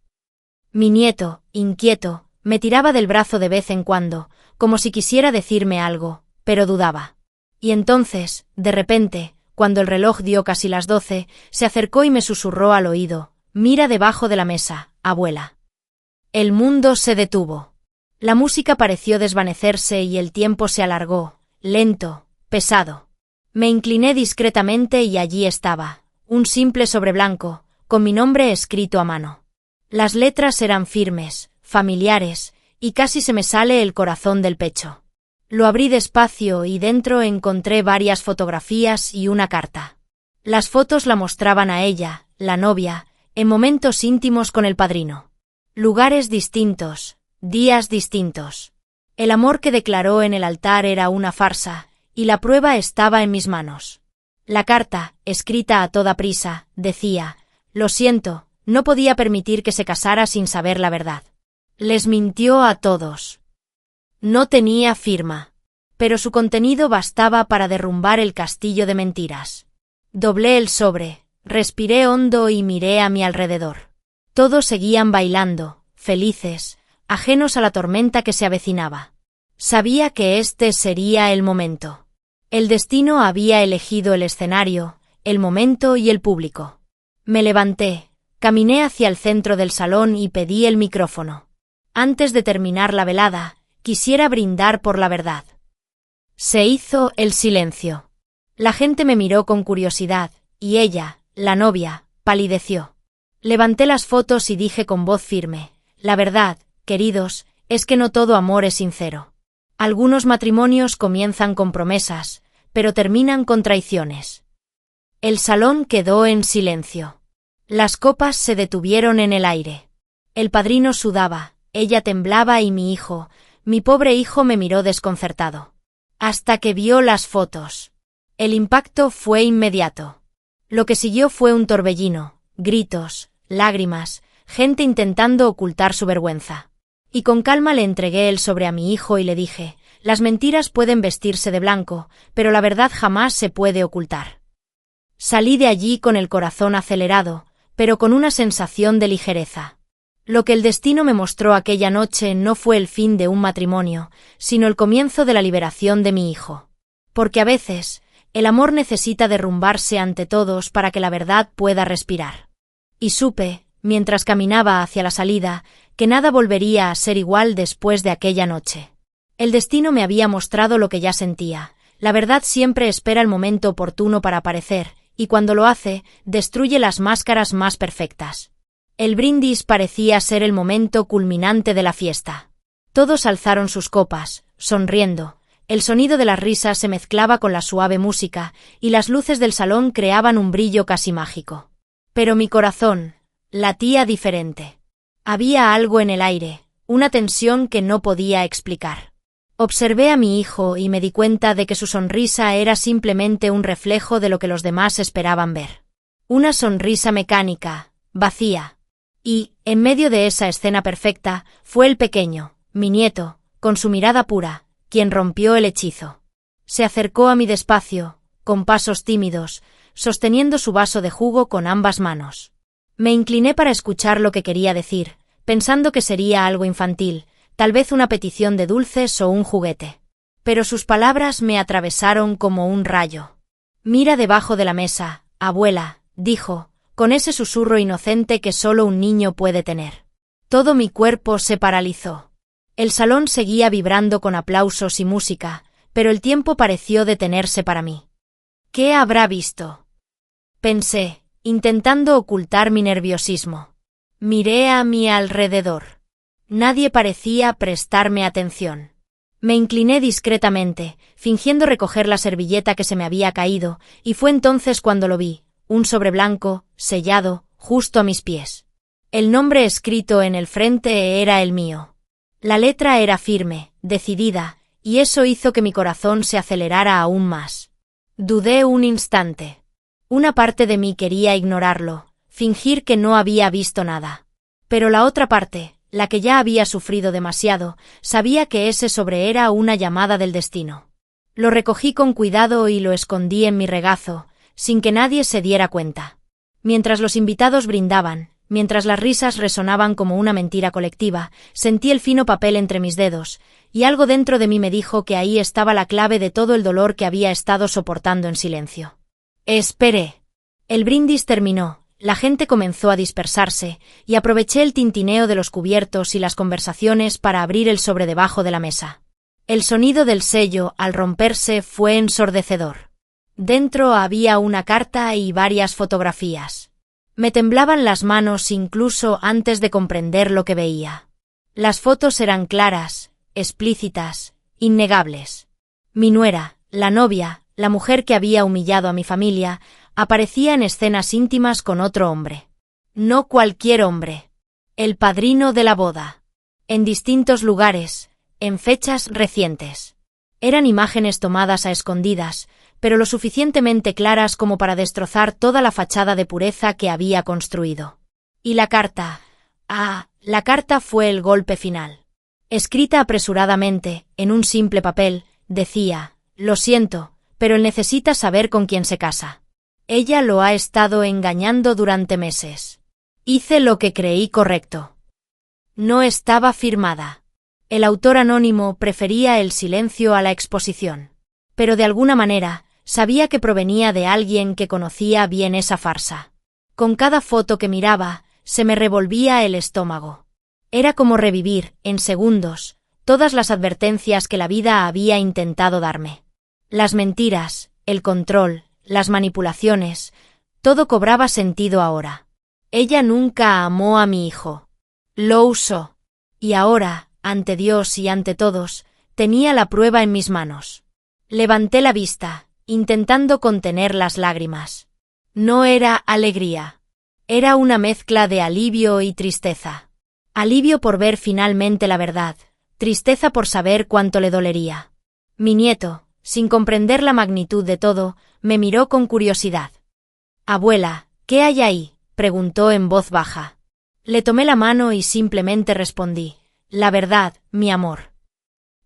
Mi nieto, inquieto, me tiraba del brazo de vez en cuando, como si quisiera decirme algo, pero dudaba. Y entonces, de repente, cuando el reloj dio casi las 12, se acercó y me susurró al oído, «Mira debajo de la mesa, abuela». El mundo se detuvo. La música pareció desvanecerse y el tiempo se alargó, lento, pesado. Me incliné discretamente y allí estaba, un simple sobre blanco, con mi nombre escrito a mano. Las letras eran firmes, familiares, y casi se me sale el corazón del pecho. Lo abrí despacio y dentro encontré varias fotografías y una carta. Las fotos la mostraban a ella, la novia, en momentos íntimos con el padrino. Lugares distintos, días distintos. El amor que declaró en el altar era una farsa, y la prueba estaba en mis manos. La carta, escrita a toda prisa, decía, «Lo siento, no podía permitir que se casara sin saber la verdad». Les mintió a todos. No tenía firma. Pero su contenido bastaba para derrumbar el castillo de mentiras. Doblé el sobre, respiré hondo y miré a mi alrededor. Todos seguían bailando, felices, ajenos a la tormenta que se avecinaba. Sabía que este sería el momento. El destino había elegido el escenario, el momento y el público. Me levanté, caminé hacia el centro del salón y pedí el micrófono. Antes de terminar la velada, quisiera brindar por la verdad. Se hizo el silencio. La gente me miró con curiosidad, y ella, la novia, palideció. Levanté las fotos y dije con voz firme, «La verdad, queridos, es que no todo amor es sincero. Algunos matrimonios comienzan con promesas, pero terminan con traiciones». El salón quedó en silencio. Las copas se detuvieron en el aire. El padrino sudaba, ella temblaba y mi hijo, mi pobre hijo me miró desconcertado. Hasta que vio las fotos. El impacto fue inmediato. Lo que siguió fue un torbellino, gritos, lágrimas, gente intentando ocultar su vergüenza. Y con calma le entregué el sobre a mi hijo y le dije, «Las mentiras pueden vestirse de blanco, pero la verdad jamás se puede ocultar». Salí de allí con el corazón acelerado, pero con una sensación de ligereza. Lo que el destino me mostró aquella noche no fue el fin de un matrimonio, sino el comienzo de la liberación de mi hijo. Porque a veces, el amor necesita derrumbarse ante todos para que la verdad pueda respirar. Y supe, mientras caminaba hacia la salida, que nada volvería a ser igual después de aquella noche. El destino me había mostrado lo que ya sentía. La verdad siempre espera el momento oportuno para aparecer, y cuando lo hace, destruye las máscaras más perfectas. El brindis parecía ser el momento culminante de la fiesta. Todos alzaron sus copas, sonriendo. El sonido de las risas se mezclaba con la suave música, y las luces del salón creaban un brillo casi mágico. Pero mi corazón latía diferente. Había algo en el aire, una tensión que no podía explicar. Observé a mi hijo y me di cuenta de que su sonrisa era simplemente un reflejo de lo que los demás esperaban ver. Una sonrisa mecánica, vacía. Y, en medio de esa escena perfecta, fue el pequeño, mi nieto, con su mirada pura, quien rompió el hechizo. Se acercó a mí despacio, con pasos tímidos, sosteniendo su vaso de jugo con ambas manos. Me incliné para escuchar lo que quería decir, pensando que sería algo infantil, tal vez una petición de dulces o un juguete. Pero sus palabras me atravesaron como un rayo. «Mira debajo de la mesa, abuela», dijo, con ese susurro inocente que solo un niño puede tener. Todo mi cuerpo se paralizó. El salón seguía vibrando con aplausos y música, pero el tiempo pareció detenerse para mí. ¿Qué habrá visto?, pensé, intentando ocultar mi nerviosismo. Miré a mi alrededor. Nadie parecía prestarme atención. Me incliné discretamente, fingiendo recoger la servilleta que se me había caído, y fue entonces cuando lo vi, un sobre blanco, sellado, justo a mis pies. El nombre escrito en el frente era el mío. La letra era firme, decidida, y eso hizo que mi corazón se acelerara aún más. Dudé un instante. Una parte de mí quería ignorarlo, fingir que no había visto nada. Pero la otra parte, la que ya había sufrido demasiado, sabía que ese sobre era una llamada del destino. Lo recogí con cuidado y lo escondí en mi regazo, sin que nadie se diera cuenta. Mientras los invitados brindaban, mientras las risas resonaban como una mentira colectiva, sentí el fino papel entre mis dedos, y algo dentro de mí me dijo que ahí estaba la clave de todo el dolor que había estado soportando en silencio. Esperé. El brindis terminó, la gente comenzó a dispersarse, y aproveché el tintineo de los cubiertos y las conversaciones para abrir el sobre debajo de la mesa. El sonido del sello, al romperse, fue ensordecedor. Dentro había una carta y varias fotografías. Me temblaban las manos incluso antes de comprender lo que veía. Las fotos eran claras, explícitas, innegables. Mi nuera, la novia, la mujer que había humillado a mi familia, aparecía en escenas íntimas con otro hombre. No cualquier hombre. El padrino de la boda. En distintos lugares, en fechas recientes. Eran imágenes tomadas a escondidas, pero lo suficientemente claras como para destrozar toda la fachada de pureza que había construido. Y la carta. La carta fue el golpe final. Escrita apresuradamente, en un simple papel, decía: «Lo siento, pero él necesita saber con quién se casa. Ella lo ha estado engañando durante meses. Hice lo que creí correcto». No estaba firmada. El autor anónimo prefería el silencio a la exposición. Pero de alguna manera, sabía que provenía de alguien que conocía bien esa farsa. Con cada foto que miraba, se me revolvía el estómago. Era como revivir, en segundos, todas las advertencias que la vida había intentado darme. Las mentiras, el control, las manipulaciones, todo cobraba sentido ahora. Ella nunca amó a mi hijo. Lo usó. Y ahora, ante Dios y ante todos, tenía la prueba en mis manos. Levanté la vista, intentando contener las lágrimas. No era alegría. Era una mezcla de alivio y tristeza. Alivio por ver finalmente la verdad, tristeza por saber cuánto le dolería. Mi nieto, sin comprender la magnitud de todo, me miró con curiosidad. «Abuela, ¿qué hay ahí?», preguntó en voz baja. Le tomé la mano y simplemente respondí: «La verdad, mi amor».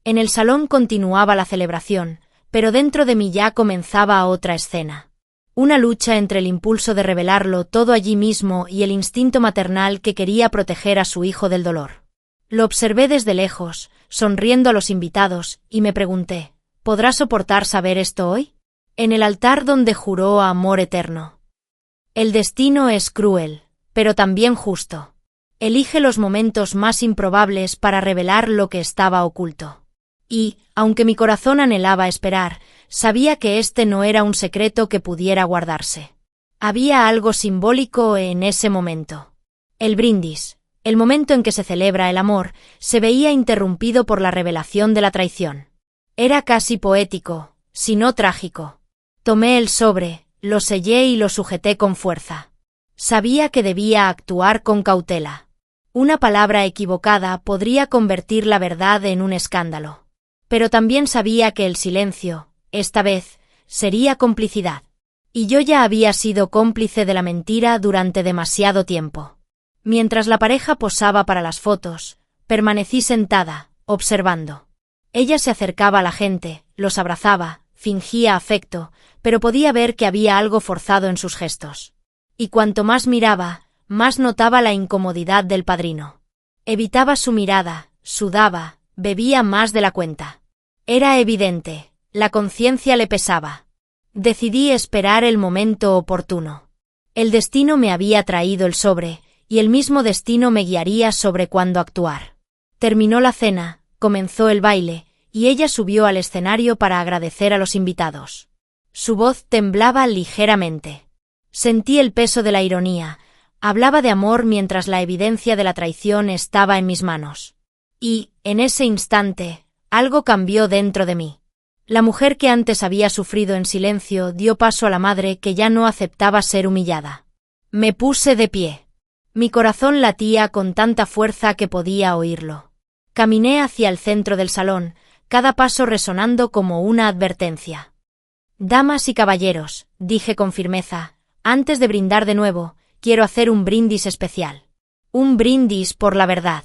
En el salón continuaba la celebración, pero dentro de mí ya comenzaba otra escena. Una lucha entre el impulso de revelarlo todo allí mismo y el instinto maternal que quería proteger a su hijo del dolor. Lo observé desde lejos, sonriendo a los invitados, y me pregunté: ¿podrá soportar saber esto hoy? En el altar donde juró amor eterno. El destino es cruel, pero también justo. Elige los momentos más improbables para revelar lo que estaba oculto. Y, aunque mi corazón anhelaba esperar, sabía que este no era un secreto que pudiera guardarse. Había algo simbólico en ese momento. El brindis, el momento en que se celebra el amor, se veía interrumpido por la revelación de la traición. Era casi poético, si no trágico. Tomé el sobre, lo sellé y lo sujeté con fuerza. Sabía que debía actuar con cautela. Una palabra equivocada podría convertir la verdad en un escándalo. Pero también sabía que el silencio, esta vez, sería complicidad. Y yo ya había sido cómplice de la mentira durante demasiado tiempo. Mientras la pareja posaba para las fotos, permanecí sentada, observando. Ella se acercaba a la gente, los abrazaba, fingía afecto, pero podía ver que había algo forzado en sus gestos. Y cuanto más miraba, más notaba la incomodidad del padrino. Evitaba su mirada, sudaba, bebía más de la cuenta. Era evidente. La conciencia le pesaba. Decidí esperar el momento oportuno. El destino me había traído el sobre, y el mismo destino me guiaría sobre cuándo actuar. Terminó la cena, comenzó el baile, y ella subió al escenario para agradecer a los invitados. Su voz temblaba ligeramente. Sentí el peso de la ironía. Hablaba de amor mientras la evidencia de la traición estaba en mis manos. Y, en ese instante, Algo cambió dentro de mí. La mujer que antes había sufrido en silencio dio paso a la madre que ya no aceptaba ser humillada. Me puse de pie. Mi corazón latía con tanta fuerza que podía oírlo. Caminé hacia el centro del salón, cada paso resonando como una advertencia. Damas y caballeros, dije con firmeza, antes de brindar de nuevo, quiero hacer un brindis especial. Un brindis por la verdad.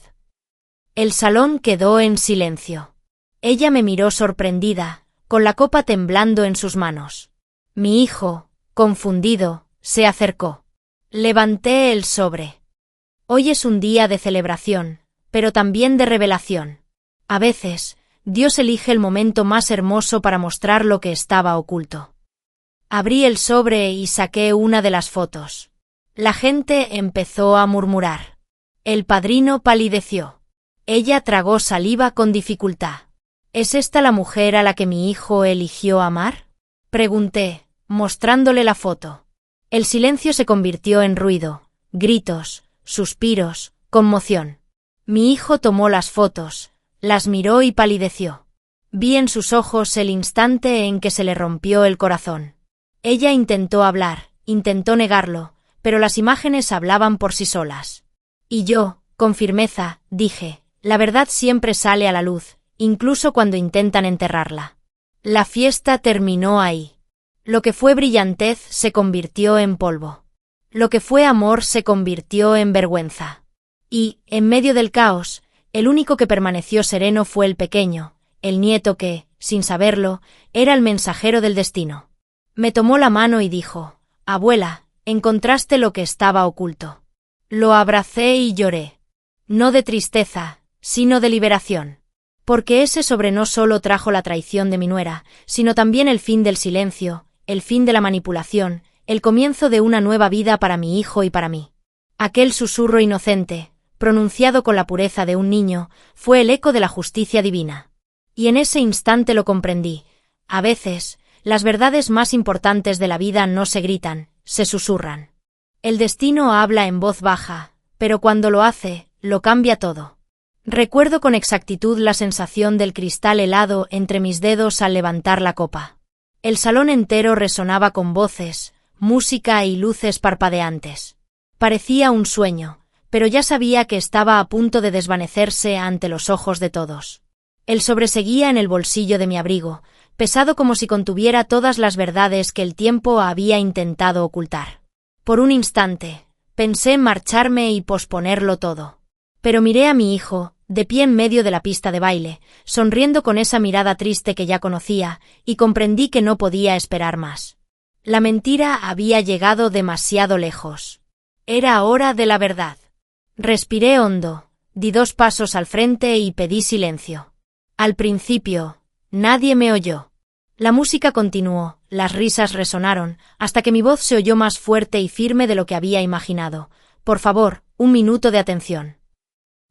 El salón quedó en silencio. Ella me miró sorprendida, con la copa temblando en sus manos. Mi hijo, confundido, se acercó. Levanté el sobre. Hoy es un día de celebración, pero también de revelación. A veces, Dios elige el momento más hermoso para mostrar lo que estaba oculto. Abrí el sobre y saqué una de las fotos. La gente empezó a murmurar. El padrino palideció. Ella tragó saliva con dificultad. ¿Es esta la mujer a la que mi hijo eligió amar? Pregunté, mostrándole la foto. El silencio se convirtió en ruido, gritos, suspiros, conmoción. Mi hijo tomó las fotos, las miró y palideció. Vi en sus ojos el instante en que se le rompió el corazón. Ella intentó hablar, intentó negarlo, pero las imágenes hablaban por sí solas. Y yo, con firmeza, dije, la verdad siempre sale a la luz, incluso cuando intentan enterrarla. La fiesta terminó ahí. Lo que fue brillantez se convirtió en polvo. Lo que fue amor se convirtió en vergüenza. Y, en medio del caos, el único que permaneció sereno fue el pequeño, el nieto que, sin saberlo, era el mensajero del destino. Me tomó la mano y dijo, abuela, encontraste lo que estaba oculto. Lo abracé y lloré. No de tristeza, sino de liberación. Porque ese sobre no solo trajo la traición de mi nuera, sino también el fin del silencio, el fin de la manipulación, el comienzo de una nueva vida para mi hijo y para mí. Aquel susurro inocente, pronunciado con la pureza de un niño, fue el eco de la justicia divina. Y en ese instante lo comprendí. A veces, las verdades más importantes de la vida no se gritan, se susurran. El destino habla en voz baja, pero cuando lo hace, lo cambia todo. Recuerdo con exactitud la sensación del cristal helado entre mis dedos al levantar la copa. El salón entero resonaba con voces, música y luces parpadeantes. Parecía un sueño, pero ya sabía que estaba a punto de desvanecerse ante los ojos de todos. El sobre seguía en el bolsillo de mi abrigo, pesado como si contuviera todas las verdades que el tiempo había intentado ocultar. Por un instante, pensé en marcharme y posponerlo todo. Pero miré a mi hijo, de pie en medio de la pista de baile, sonriendo con esa mirada triste que ya conocía, y comprendí que no podía esperar más. La mentira había llegado demasiado lejos. Era hora de la verdad. Respiré hondo, di 2 pasos al frente y pedí silencio. Al principio, nadie me oyó. La música continuó, las risas resonaron, hasta que mi voz se oyó más fuerte y firme de lo que había imaginado. Por favor, 1 minuto de atención.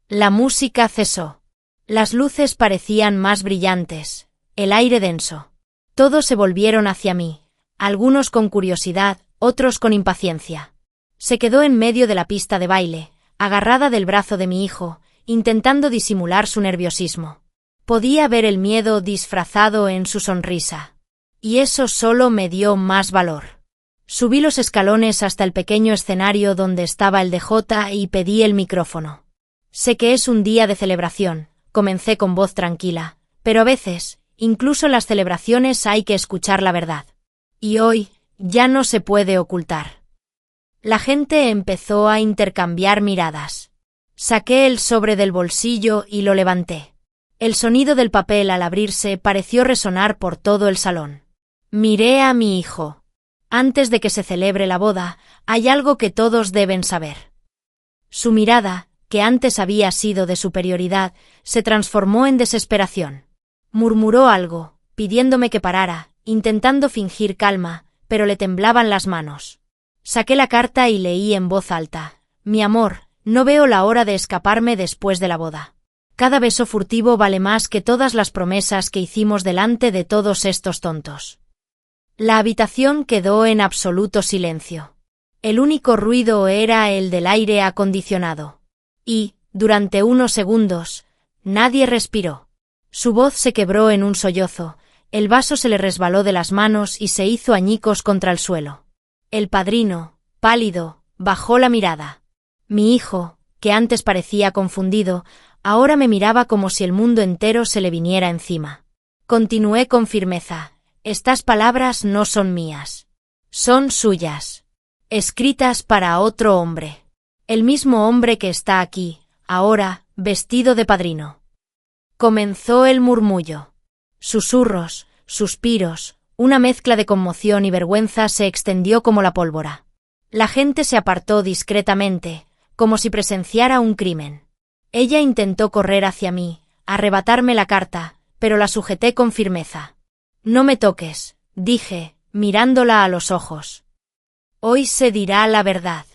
La música cesó. Las luces parecían más brillantes, el aire denso. Todos se volvieron hacia mí, algunos con curiosidad, otros con impaciencia. Se quedó en medio de la pista de baile, agarrada del brazo de mi hijo, intentando disimular su nerviosismo. Podía ver el miedo disfrazado en su sonrisa. Y eso solo me dio más valor. Subí los escalones hasta el pequeño escenario donde estaba el DJ y pedí el micrófono. Sé que es un día de celebración, comencé con voz tranquila, pero a veces, incluso en las celebraciones hay que escuchar la verdad. Y hoy, ya no se puede ocultar. La gente empezó a intercambiar miradas. Saqué el sobre del bolsillo y lo levanté. El sonido del papel al abrirse pareció resonar por todo el salón. Miré a mi hijo. Antes de que se celebre la boda, hay algo que todos deben saber. Su mirada, que antes había sido de superioridad, se transformó en desesperación. Murmuró algo, pidiéndome que parara, intentando fingir calma, pero le temblaban las manos. Saqué la carta y leí en voz alta. Mi amor, no veo la hora de escaparme después de la boda. Cada beso furtivo vale más que todas las promesas que hicimos delante de todos estos tontos. La habitación quedó en absoluto silencio. El único ruido era el del aire acondicionado. Y, durante unos segundos, nadie respiró. Su voz se quebró en un sollozo, el vaso se le resbaló de las manos y se hizo añicos contra el suelo. El padrino, pálido, bajó la mirada. Mi hijo, que antes parecía confundido, ahora me miraba como si el mundo entero se le viniera encima. Continué con firmeza: estas palabras no son mías. Son suyas. Escritas para otro hombre. El mismo hombre que está aquí, ahora, vestido de padrino. Comenzó el murmullo. Susurros, suspiros, una mezcla de conmoción y vergüenza se extendió como la pólvora. La gente se apartó discretamente, como si presenciara un crimen. Ella intentó correr hacia mí, arrebatarme la carta, pero la sujeté con firmeza. No me toques, dije, mirándola a los ojos. Hoy se dirá la verdad.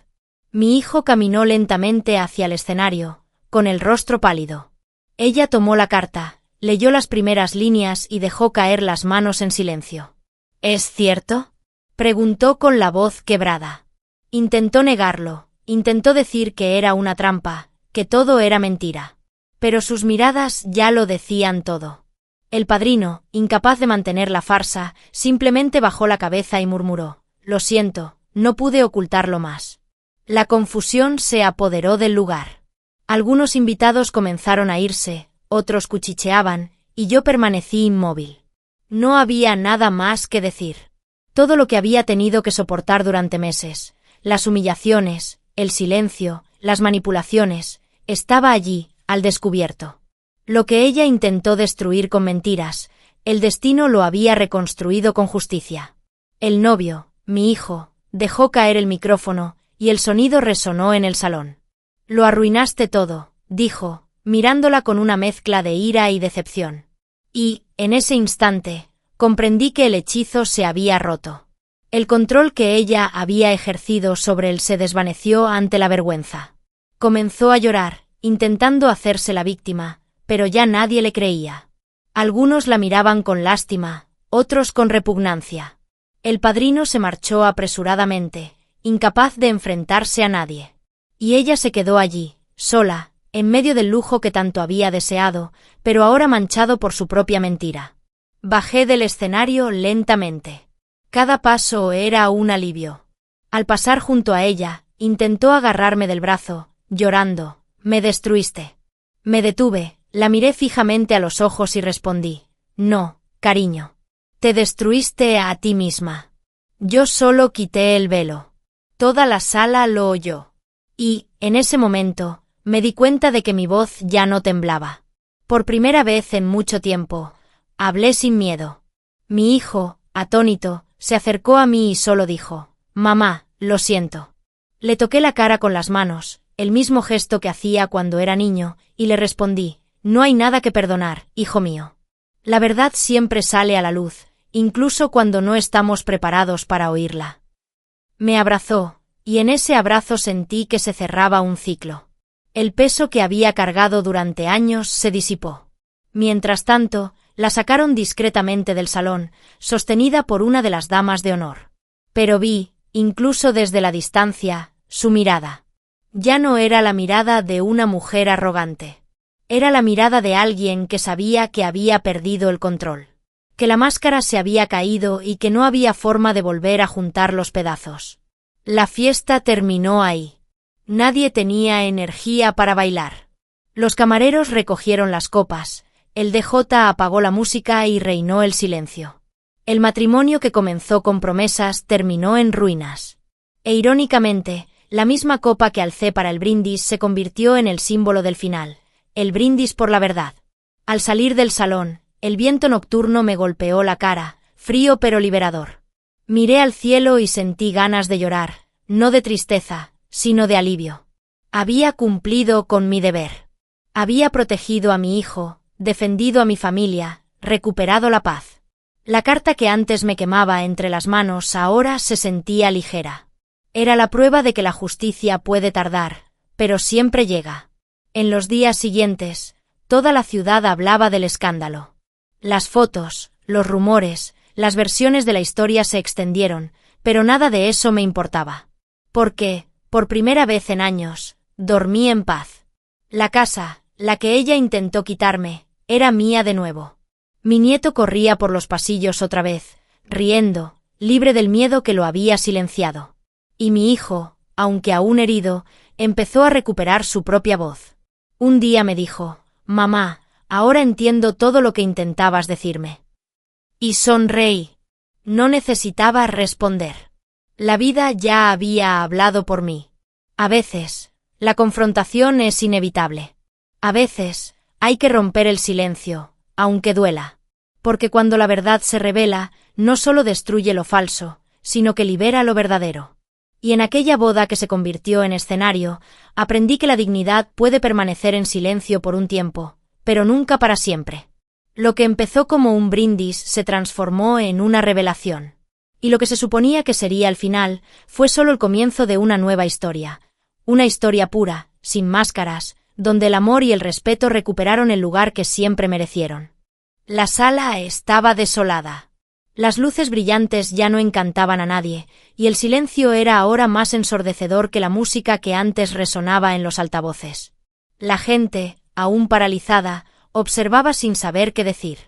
Mi hijo caminó lentamente hacia el escenario, con el rostro pálido. Ella tomó la carta, leyó las primeras líneas y dejó caer las manos en silencio. ¿Es cierto?, preguntó con la voz quebrada. Intentó negarlo, intentó decir que era una trampa, que todo era mentira. Pero sus miradas ya lo decían todo. El padrino, incapaz de mantener la farsa, simplemente bajó la cabeza y murmuró: «Lo siento, no pude ocultarlo más». La confusión se apoderó del lugar. Algunos invitados comenzaron a irse, otros cuchicheaban, y yo permanecí inmóvil. No había nada más que decir. Todo lo que había tenido que soportar durante meses, las humillaciones, el silencio, las manipulaciones, estaba allí, al descubierto. Lo que ella intentó destruir con mentiras, el destino lo había reconstruido con justicia. El novio, mi hijo, dejó caer el micrófono, y el sonido resonó en el salón. «Lo arruinaste todo», dijo, mirándola con una mezcla de ira y decepción. Y, en ese instante, comprendí que el hechizo se había roto. El control que ella había ejercido sobre él se desvaneció ante la vergüenza. Comenzó a llorar, intentando hacerse la víctima, pero ya nadie le creía. Algunos la miraban con lástima, otros con repugnancia. El padrino se marchó apresuradamente, incapaz de enfrentarse a nadie. Y ella se quedó allí, sola, en medio del lujo que tanto había deseado, pero ahora manchado por su propia mentira. Bajé del escenario lentamente. Cada paso era un alivio. Al pasar junto a ella, intentó agarrarme del brazo, llorando: «Me destruiste». Me detuve, la miré fijamente a los ojos y respondí: «No, cariño. Te destruiste a ti misma. Yo solo quité el velo». Toda la sala lo oyó. Y, en ese momento, me di cuenta de que mi voz ya no temblaba. Por primera vez en mucho tiempo, hablé sin miedo. Mi hijo, atónito, se acercó a mí y solo dijo: «Mamá, lo siento». Le toqué la cara con las manos, el mismo gesto que hacía cuando era niño, y le respondí: «No hay nada que perdonar, hijo mío. La verdad siempre sale a la luz, incluso cuando no estamos preparados para oírla». Me abrazó, y en ese abrazo sentí que se cerraba un ciclo. El peso que había cargado durante años se disipó. Mientras tanto, la sacaron discretamente del salón, sostenida por una de las damas de honor. Pero vi, incluso desde la distancia, su mirada. Ya no era la mirada de una mujer arrogante. Era la mirada de alguien que sabía que había perdido el control. Que la máscara se había caído y que no había forma de volver a juntar los pedazos. La fiesta terminó ahí. Nadie tenía energía para bailar. Los camareros recogieron las copas, el DJ apagó la música y reinó el silencio. El matrimonio que comenzó con promesas terminó en ruinas. E irónicamente, la misma copa que alcé para el brindis se convirtió en el símbolo del final, el brindis por la verdad. Al salir del salón, el viento nocturno me golpeó la cara, frío pero liberador. Miré al cielo y sentí ganas de llorar, no de tristeza, sino de alivio. Había cumplido con mi deber. Había protegido a mi hijo, defendido a mi familia, recuperado la paz. La carta que antes me quemaba entre las manos ahora se sentía ligera. Era la prueba de que la justicia puede tardar, pero siempre llega. En los días siguientes, toda la ciudad hablaba del escándalo. Las fotos, los rumores, las versiones de la historia se extendieron, pero nada de eso me importaba. Porque, por primera vez en años, dormí en paz. La casa, la que ella intentó quitarme, Era mía de nuevo. Mi nieto corría por los pasillos otra vez, riendo, libre del miedo que lo había silenciado. Y mi hijo, aunque aún herido, empezó a recuperar su propia voz. Un día me dijo: «Mamá, ahora entiendo todo lo que intentabas decirme». Y sonreí. No necesitaba responder. La vida ya había hablado por mí. A veces, la confrontación es inevitable. A veces, hay que romper el silencio, aunque duela. Porque cuando la verdad se revela, no solo destruye lo falso, sino que libera lo verdadero. Y en aquella boda que se convirtió en escenario, aprendí que la dignidad puede permanecer en silencio por un tiempo, pero nunca para siempre. Lo que empezó como un brindis se transformó en una revelación. Y lo que se suponía que sería el final, fue solo el comienzo de una nueva historia. Una historia pura, sin máscaras, donde el amor y el respeto recuperaron el lugar que siempre merecieron. La sala estaba desolada. Las luces brillantes ya no encantaban a nadie, y el silencio era ahora más ensordecedor que la música que antes resonaba en los altavoces. La gente, aún paralizada, observaba sin saber qué decir.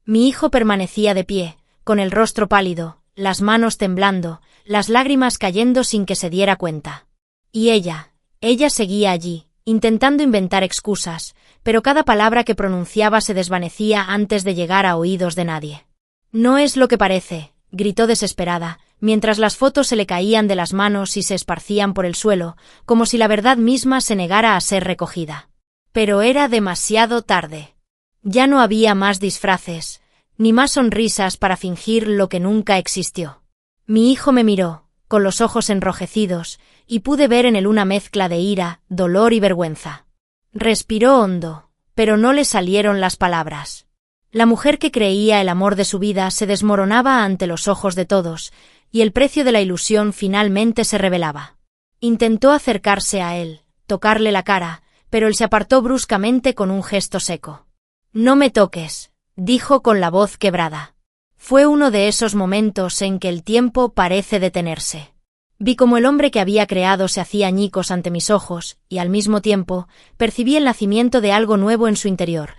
Mi hijo permanecía de pie, con el rostro pálido, las manos temblando, las lágrimas cayendo sin que se diera cuenta. Y ella seguía allí, intentando inventar excusas, pero cada palabra que pronunciaba se desvanecía antes de llegar a oídos de nadie. «No es lo que parece», gritó desesperada, mientras las fotos se le caían de las manos y se esparcían por el suelo, como si la verdad misma se negara a ser recogida. Pero era demasiado tarde. Ya no había más disfraces, ni más sonrisas para fingir lo que nunca existió. Mi hijo me miró, con los ojos enrojecidos, y pude ver en él una mezcla de ira, dolor y vergüenza. Respiró hondo, pero no le salieron las palabras. La mujer que creía el amor de su vida se desmoronaba ante los ojos de todos, y el precio de la ilusión finalmente se revelaba. Intentó acercarse a él, tocarle la cara, pero él se apartó bruscamente con un gesto seco. «No me toques», dijo con la voz quebrada. Fue uno de esos momentos en que el tiempo parece detenerse. Vi cómo el hombre que había creado se hacía añicos ante mis ojos, y al mismo tiempo, percibí el nacimiento de algo nuevo en su interior,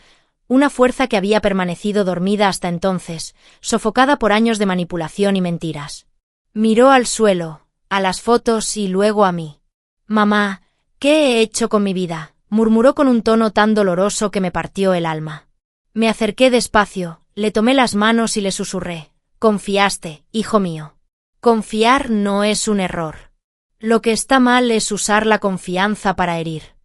una fuerza que había permanecido dormida hasta entonces, sofocada por años de manipulación y mentiras. Miró al suelo, a las fotos y luego a mí. «Mamá, ¿qué he hecho con mi vida?», murmuró con un tono tan doloroso que me partió el alma. Me acerqué despacio, le tomé las manos y le susurré: «Confiaste, hijo mío. Confiar no es un error. Lo que está mal es usar la confianza para herir».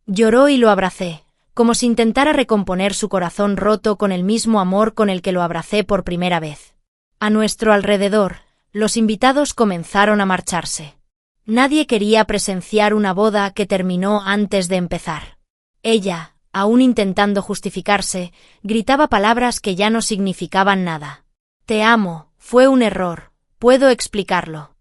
Lloró y lo abracé, como si intentara recomponer su corazón roto con el mismo amor con el que lo abracé por primera vez. A nuestro alrededor, los invitados comenzaron a marcharse. Nadie quería presenciar una boda que terminó antes de empezar. Ella, aún intentando justificarse, gritaba palabras que ya no significaban nada. «Te amo, fue un error, puedo explicarlo».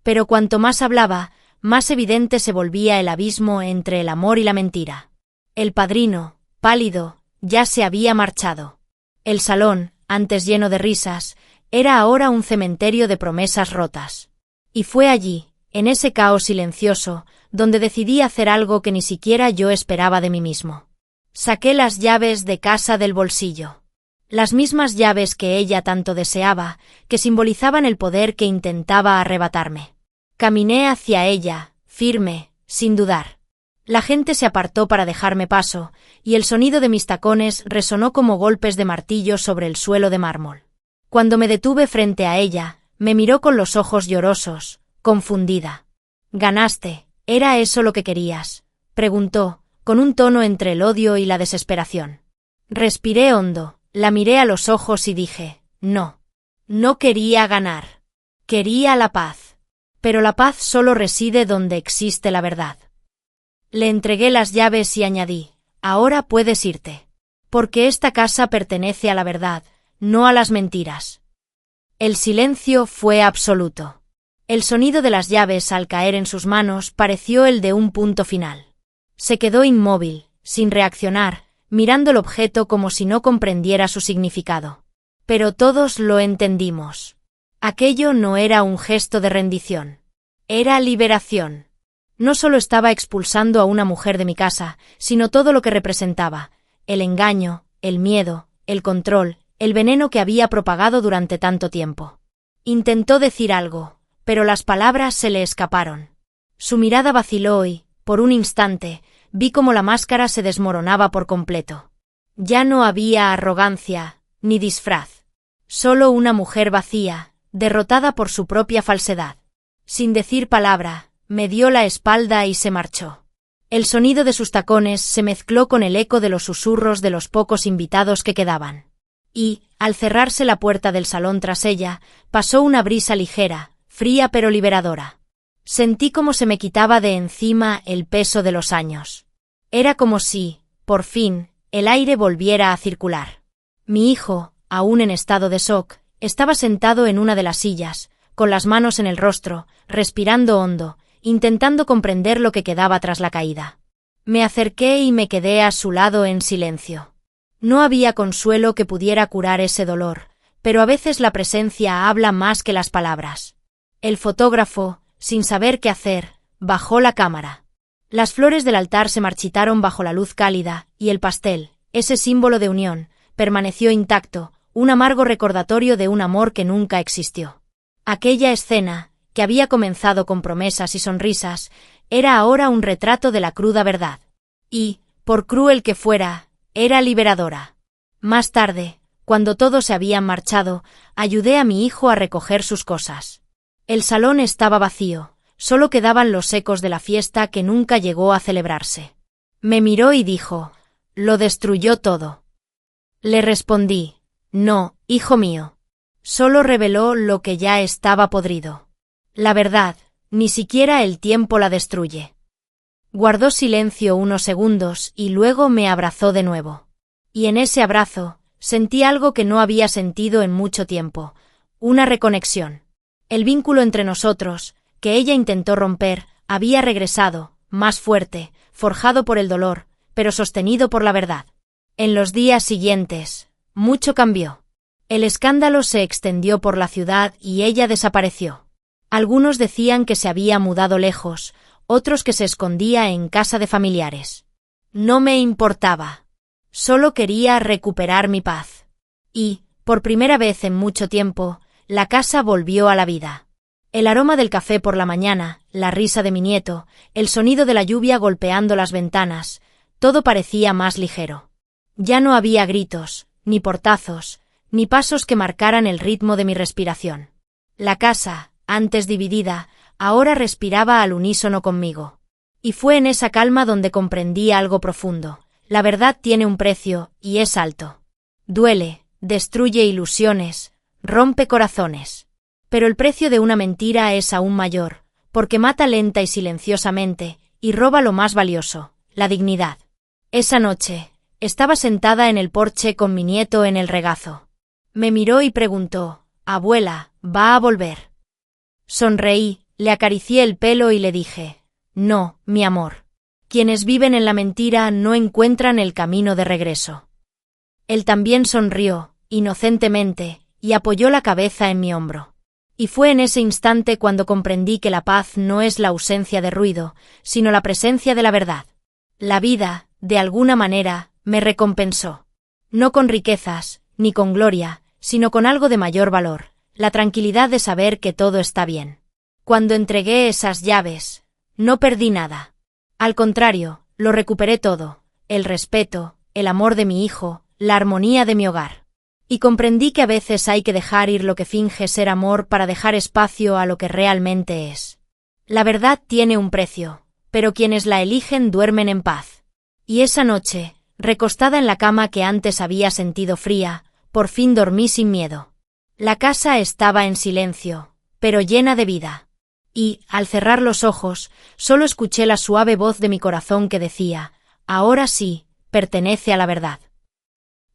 Pero cuanto más hablaba, más evidente se volvía el abismo entre el amor y la mentira. El padrino, pálido, ya se había marchado. El salón, antes lleno de risas, era ahora un cementerio de promesas rotas. Y fue allí, en ese caos silencioso, donde decidí hacer algo que ni siquiera yo esperaba de mí mismo. Saqué las llaves de casa del bolsillo. Las mismas llaves que ella tanto deseaba, que simbolizaban el poder que intentaba arrebatarme. Caminé hacia ella, firme, sin dudar. La gente se apartó para dejarme paso, y el sonido de mis tacones resonó como golpes de martillo sobre el suelo de mármol. Cuando me detuve frente a ella, me miró con los ojos llorosos, confundida. «¿Ganaste? ¿Era eso lo que querías?», preguntó, con un tono entre el odio y la desesperación. Respiré hondo, la miré a los ojos y dije: «No. No quería ganar. Quería la paz. Pero la paz solo reside donde existe la verdad». Le entregué las llaves y añadí: «Ahora puedes irte. Porque esta casa pertenece a la verdad, no a las mentiras». El silencio fue absoluto. El sonido de las llaves al caer en sus manos pareció el de un punto final. Se quedó inmóvil, sin reaccionar, mirando el objeto como si no comprendiera su significado. Pero todos lo entendimos. Aquello no era un gesto de rendición. Era liberación. No solo estaba expulsando a una mujer de mi casa, sino todo lo que representaba: el engaño, el miedo, el control, el veneno que había propagado durante tanto tiempo. Intentó decir algo, pero las palabras se le escaparon. Su mirada vaciló y, por un instante, vi cómo la máscara se desmoronaba por completo. Ya no había arrogancia, ni disfraz. Solo una mujer vacía, derrotada por su propia falsedad. Sin decir palabra, me dio la espalda y se marchó. El sonido de sus tacones se mezcló con el eco de los susurros de los pocos invitados que quedaban. Y, al cerrarse la puerta del salón tras ella, pasó una brisa ligera, fría pero liberadora. Sentí como se me quitaba de encima el peso de los años. Era como si, por fin, el aire volviera a circular. Mi hijo, aún en estado de shock, estaba sentado en una de las sillas, con las manos en el rostro, respirando hondo, intentando comprender lo que quedaba tras la caída. Me acerqué y me quedé a su lado en silencio. No había consuelo que pudiera curar ese dolor, pero a veces la presencia habla más que las palabras. El fotógrafo, sin saber qué hacer, bajó la cámara. Las flores del altar se marchitaron bajo la luz cálida, y el pastel, ese símbolo de unión, permaneció intacto, un amargo recordatorio de un amor que nunca existió. Aquella escena, que había comenzado con promesas y sonrisas, era ahora un retrato de la cruda verdad. Y, por cruel que fuera, era liberadora. Más tarde, cuando todos se habían marchado, ayudé a mi hijo a recoger sus cosas. El salón estaba vacío, solo quedaban los ecos de la fiesta que nunca llegó a celebrarse. Me miró y dijo, «Lo destruyó todo». Le respondí, «No, hijo mío. Solo reveló lo que ya estaba podrido. La verdad, ni siquiera el tiempo la destruye». Guardó silencio unos segundos y luego me abrazó de nuevo. Y en ese abrazo, sentí algo que no había sentido en mucho tiempo, una reconexión. El vínculo entre nosotros, que ella intentó romper, había regresado, más fuerte, forjado por el dolor, pero sostenido por la verdad. En los días siguientes, mucho cambió. El escándalo se extendió por la ciudad y ella desapareció. Algunos decían que se había mudado lejos, otros que se escondía en casa de familiares. No me importaba. Solo quería recuperar mi paz. Y, por primera vez en mucho tiempo, la casa volvió a la vida. El aroma del café por la mañana, la risa de mi nieto, el sonido de la lluvia golpeando las ventanas, todo parecía más ligero. Ya no había gritos, ni portazos, ni pasos que marcaran el ritmo de mi respiración. La casa, antes dividida, ahora respiraba al unísono conmigo. Y fue en esa calma donde comprendí algo profundo. La verdad tiene un precio, y es alto. Duele, destruye ilusiones, rompe corazones. Pero el precio de una mentira es aún mayor, porque mata lenta y silenciosamente, y roba lo más valioso, la dignidad. Esa noche, estaba sentada en el porche con mi nieto en el regazo. Me miró y preguntó, «Abuela, ¿va a volver?». Sonreí, le acaricié el pelo y le dije, «No, mi amor. Quienes viven en la mentira no encuentran el camino de regreso». Él también sonrió, inocentemente, y apoyó la cabeza en mi hombro. Y fue en ese instante cuando comprendí que la paz no es la ausencia de ruido, sino la presencia de la verdad. La vida, de alguna manera, me recompensó. No con riquezas, ni con gloria, sino con algo de mayor valor, la tranquilidad de saber que todo está bien. Cuando entregué esas llaves, no perdí nada. Al contrario, lo recuperé todo, el respeto, el amor de mi hijo, la armonía de mi hogar. Y comprendí que a veces hay que dejar ir lo que finge ser amor para dejar espacio a lo que realmente es. La verdad tiene un precio, pero quienes la eligen duermen en paz. Y esa noche, recostada en la cama que antes había sentido fría, por fin dormí sin miedo. La casa estaba en silencio, pero llena de vida. Y, al cerrar los ojos, solo escuché la suave voz de mi corazón que decía, «Ahora sí, pertenece a la verdad».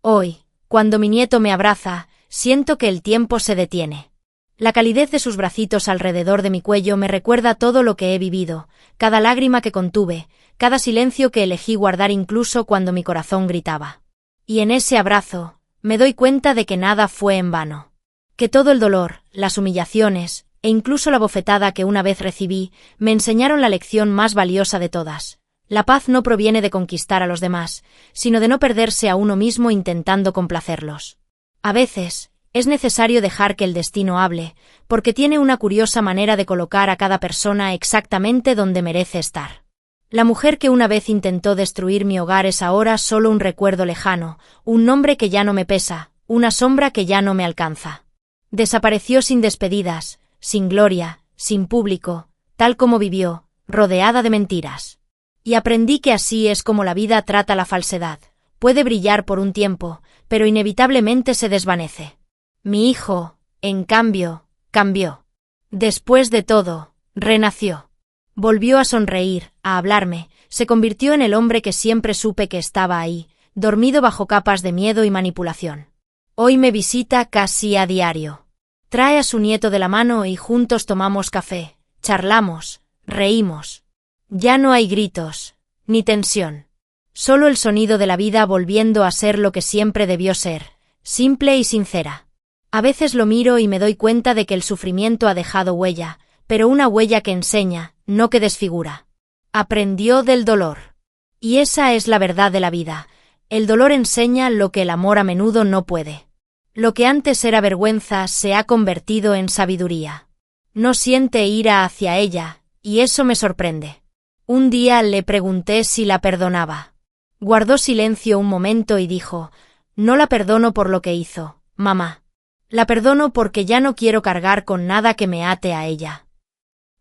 Hoy, cuando mi nieto me abraza, siento que el tiempo se detiene. La calidez de sus bracitos alrededor de mi cuello me recuerda todo lo que he vivido, cada lágrima que contuve, cada silencio que elegí guardar incluso cuando mi corazón gritaba. Y en ese abrazo, me doy cuenta de que nada fue en vano. Que todo el dolor, las humillaciones, e incluso la bofetada que una vez recibí, me enseñaron la lección más valiosa de todas. La paz no proviene de conquistar a los demás, sino de no perderse a uno mismo intentando complacerlos. A veces, es necesario dejar que el destino hable, porque tiene una curiosa manera de colocar a cada persona exactamente donde merece estar. La mujer que una vez intentó destruir mi hogar es ahora solo un recuerdo lejano, un nombre que ya no me pesa, una sombra que ya no me alcanza. Desapareció sin despedidas, sin gloria, sin público, tal como vivió, rodeada de mentiras. Y aprendí que así es como la vida trata la falsedad. Puede brillar por un tiempo, pero inevitablemente se desvanece. Mi hijo, en cambio, cambió. Después de todo, renació. Volvió a sonreír, a hablarme, se convirtió en el hombre que siempre supe que estaba ahí, dormido bajo capas de miedo y manipulación. Hoy me visita casi a diario. Trae a su nieto de la mano y juntos tomamos café, charlamos, reímos. Ya no hay gritos, ni tensión. Solo el sonido de la vida volviendo a ser lo que siempre debió ser, simple y sincera. A veces lo miro y me doy cuenta de que el sufrimiento ha dejado huella, pero una huella que enseña, no que desfigura. Aprendió del dolor. Y esa es la verdad de la vida. El dolor enseña lo que el amor a menudo no puede. Lo que antes era vergüenza se ha convertido en sabiduría. No siente ira hacia ella, y eso me sorprende. Un día le pregunté si la perdonaba. Guardó silencio un momento y dijo: «No la perdono por lo que hizo, mamá. La perdono porque ya no quiero cargar con nada que me ate a ella».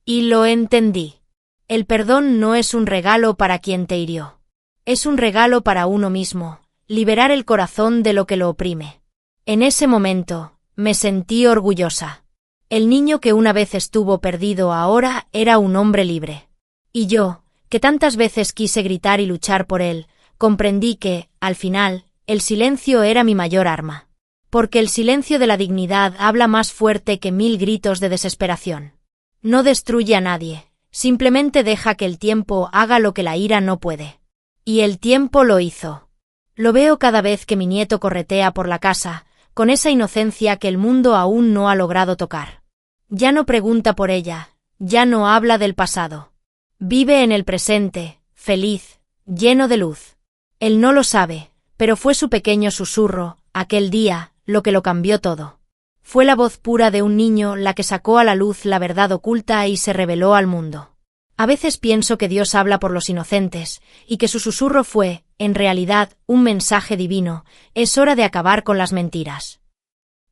Y lo entendí. El perdón no es un regalo para quien te hirió. Es un regalo para uno mismo, liberar el corazón de lo que lo oprime. En ese momento, me sentí orgullosa. El niño que una vez estuvo perdido ahora era un hombre libre. Y yo, que tantas veces quise gritar y luchar por él, comprendí que, al final, el silencio era mi mayor arma. Porque el silencio de la dignidad habla más fuerte que 1000 gritos de desesperación. No destruye a nadie, simplemente deja que el tiempo haga lo que la ira no puede. Y el tiempo lo hizo. Lo veo cada vez que mi nieto corretea por la casa, con esa inocencia que el mundo aún no ha logrado tocar. Ya no pregunta por ella, ya no habla del pasado. Vive en el presente, feliz, lleno de luz. Él no lo sabe, pero fue su pequeño susurro, aquel día, lo que lo cambió todo. Fue la voz pura de un niño la que sacó a la luz la verdad oculta y se reveló al mundo. A veces pienso que Dios habla por los inocentes, y que su susurro fue, en realidad, un mensaje divino: es hora de acabar con las mentiras.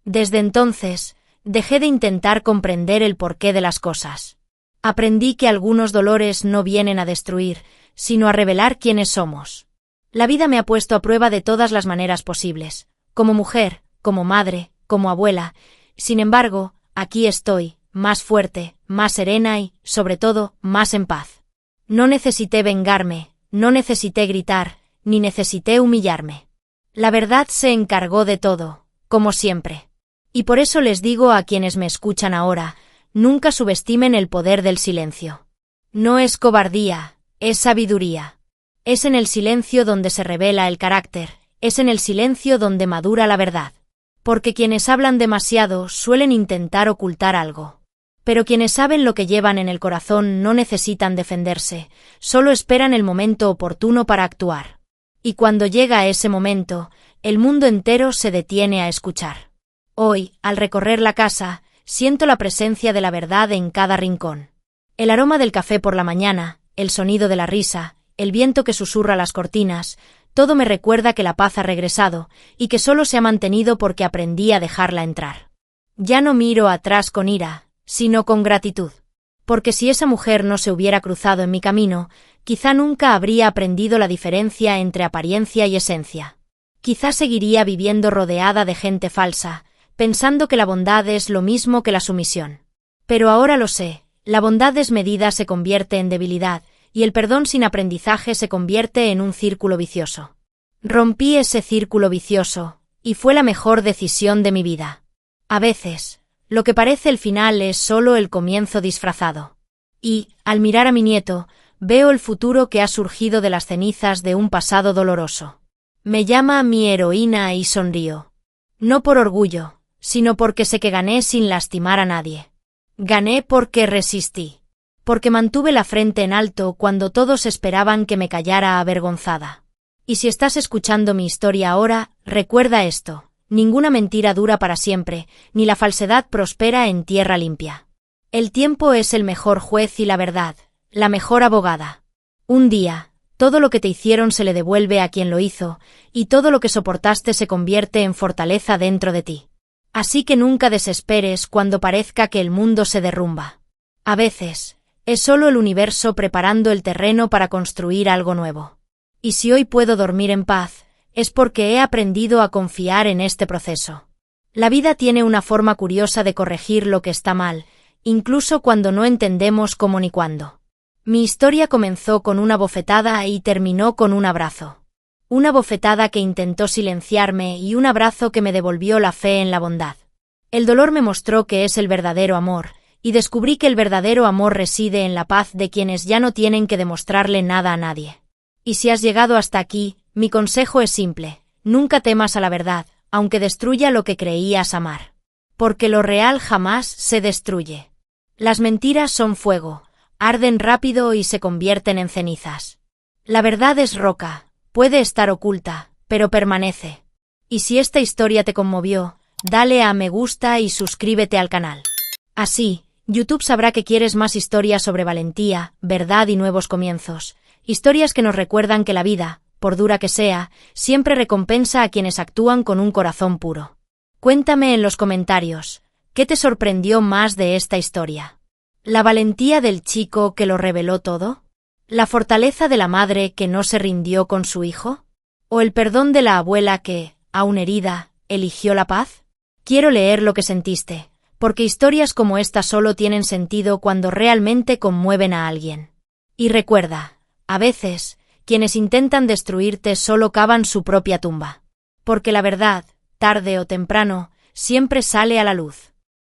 Desde entonces, dejé de intentar comprender el porqué de las cosas. Aprendí que algunos dolores no vienen a destruir, sino a revelar quiénes somos. La vida me ha puesto a prueba de todas las maneras posibles, como mujer, como madre, como abuela. Sin embargo, aquí estoy, más fuerte, más serena y, sobre todo, más en paz. No necesité vengarme, no necesité gritar, ni necesité humillarme. La verdad se encargó de todo, como siempre. Y por eso les digo a quienes me escuchan ahora: nunca subestimen el poder del silencio. No es cobardía, es sabiduría. Es en el silencio donde se revela el carácter, es en el silencio donde madura la verdad. Porque quienes hablan demasiado suelen intentar ocultar algo. Pero quienes saben lo que llevan en el corazón no necesitan defenderse, solo esperan el momento oportuno para actuar. Y cuando llega ese momento, el mundo entero se detiene a escuchar. Hoy, al recorrer la casa, siento la presencia de la verdad en cada rincón. El aroma del café por la mañana, el sonido de la risa, el viento que susurra las cortinas, todo me recuerda que la paz ha regresado, y que solo se ha mantenido porque aprendí a dejarla entrar. Ya no miro atrás con ira, sino con gratitud. Porque si esa mujer no se hubiera cruzado en mi camino, quizá nunca habría aprendido la diferencia entre apariencia y esencia. Quizá seguiría viviendo rodeada de gente falsa, pensando que la bondad es lo mismo que la sumisión. Pero ahora lo sé, la bondad desmedida se convierte en debilidad, y el perdón sin aprendizaje se convierte en un círculo vicioso. Rompí ese círculo vicioso, y fue la mejor decisión de mi vida. A veces, lo que parece el final es solo el comienzo disfrazado. Y, al mirar a mi nieto, veo el futuro que ha surgido de las cenizas de un pasado doloroso. Me llama mi heroína y sonrío. No por orgullo, sino porque sé que gané sin lastimar a nadie. Gané porque resistí. Porque mantuve la frente en alto cuando todos esperaban que me callara avergonzada. Y si estás escuchando mi historia ahora, recuerda esto: ninguna mentira dura para siempre, ni la falsedad prospera en tierra limpia. El tiempo es el mejor juez y la verdad, la mejor abogada. Un día, todo lo que te hicieron se le devuelve a quien lo hizo, y todo lo que soportaste se convierte en fortaleza dentro de ti. Así que nunca desesperes cuando parezca que el mundo se derrumba. A veces, es solo el universo preparando el terreno para construir algo nuevo. Y si hoy puedo dormir en paz, es porque he aprendido a confiar en este proceso. La vida tiene una forma curiosa de corregir lo que está mal, incluso cuando no entendemos cómo ni cuándo. Mi historia comenzó con una bofetada y terminó con un abrazo. Una bofetada que intentó silenciarme y un abrazo que me devolvió la fe en la bondad. El dolor me mostró qué es el verdadero amor, y descubrí que el verdadero amor reside en la paz de quienes ya no tienen que demostrarle nada a nadie. Y si has llegado hasta aquí, mi consejo es simple: nunca temas a la verdad, aunque destruya lo que creías amar. Porque lo real jamás se destruye. Las mentiras son fuego, arden rápido y se convierten en cenizas. La verdad es roca, puede estar oculta, pero permanece. Y si esta historia te conmovió, dale a me gusta y suscríbete al canal. Así, YouTube sabrá que quieres más historias sobre valentía, verdad y nuevos comienzos. Historias que nos recuerdan que la vida, por dura que sea, siempre recompensa a quienes actúan con un corazón puro. Cuéntame en los comentarios, ¿qué te sorprendió más de esta historia? ¿La valentía del chico que lo reveló todo? ¿La fortaleza de la madre que no se rindió con su hijo? ¿O el perdón de la abuela que, aun herida, eligió la paz? Quiero leer lo que sentiste, porque historias como esta solo tienen sentido cuando realmente conmueven a alguien. Y recuerda, a veces, quienes intentan destruirte solo cavan su propia tumba. Porque la verdad, tarde o temprano, siempre sale a la luz.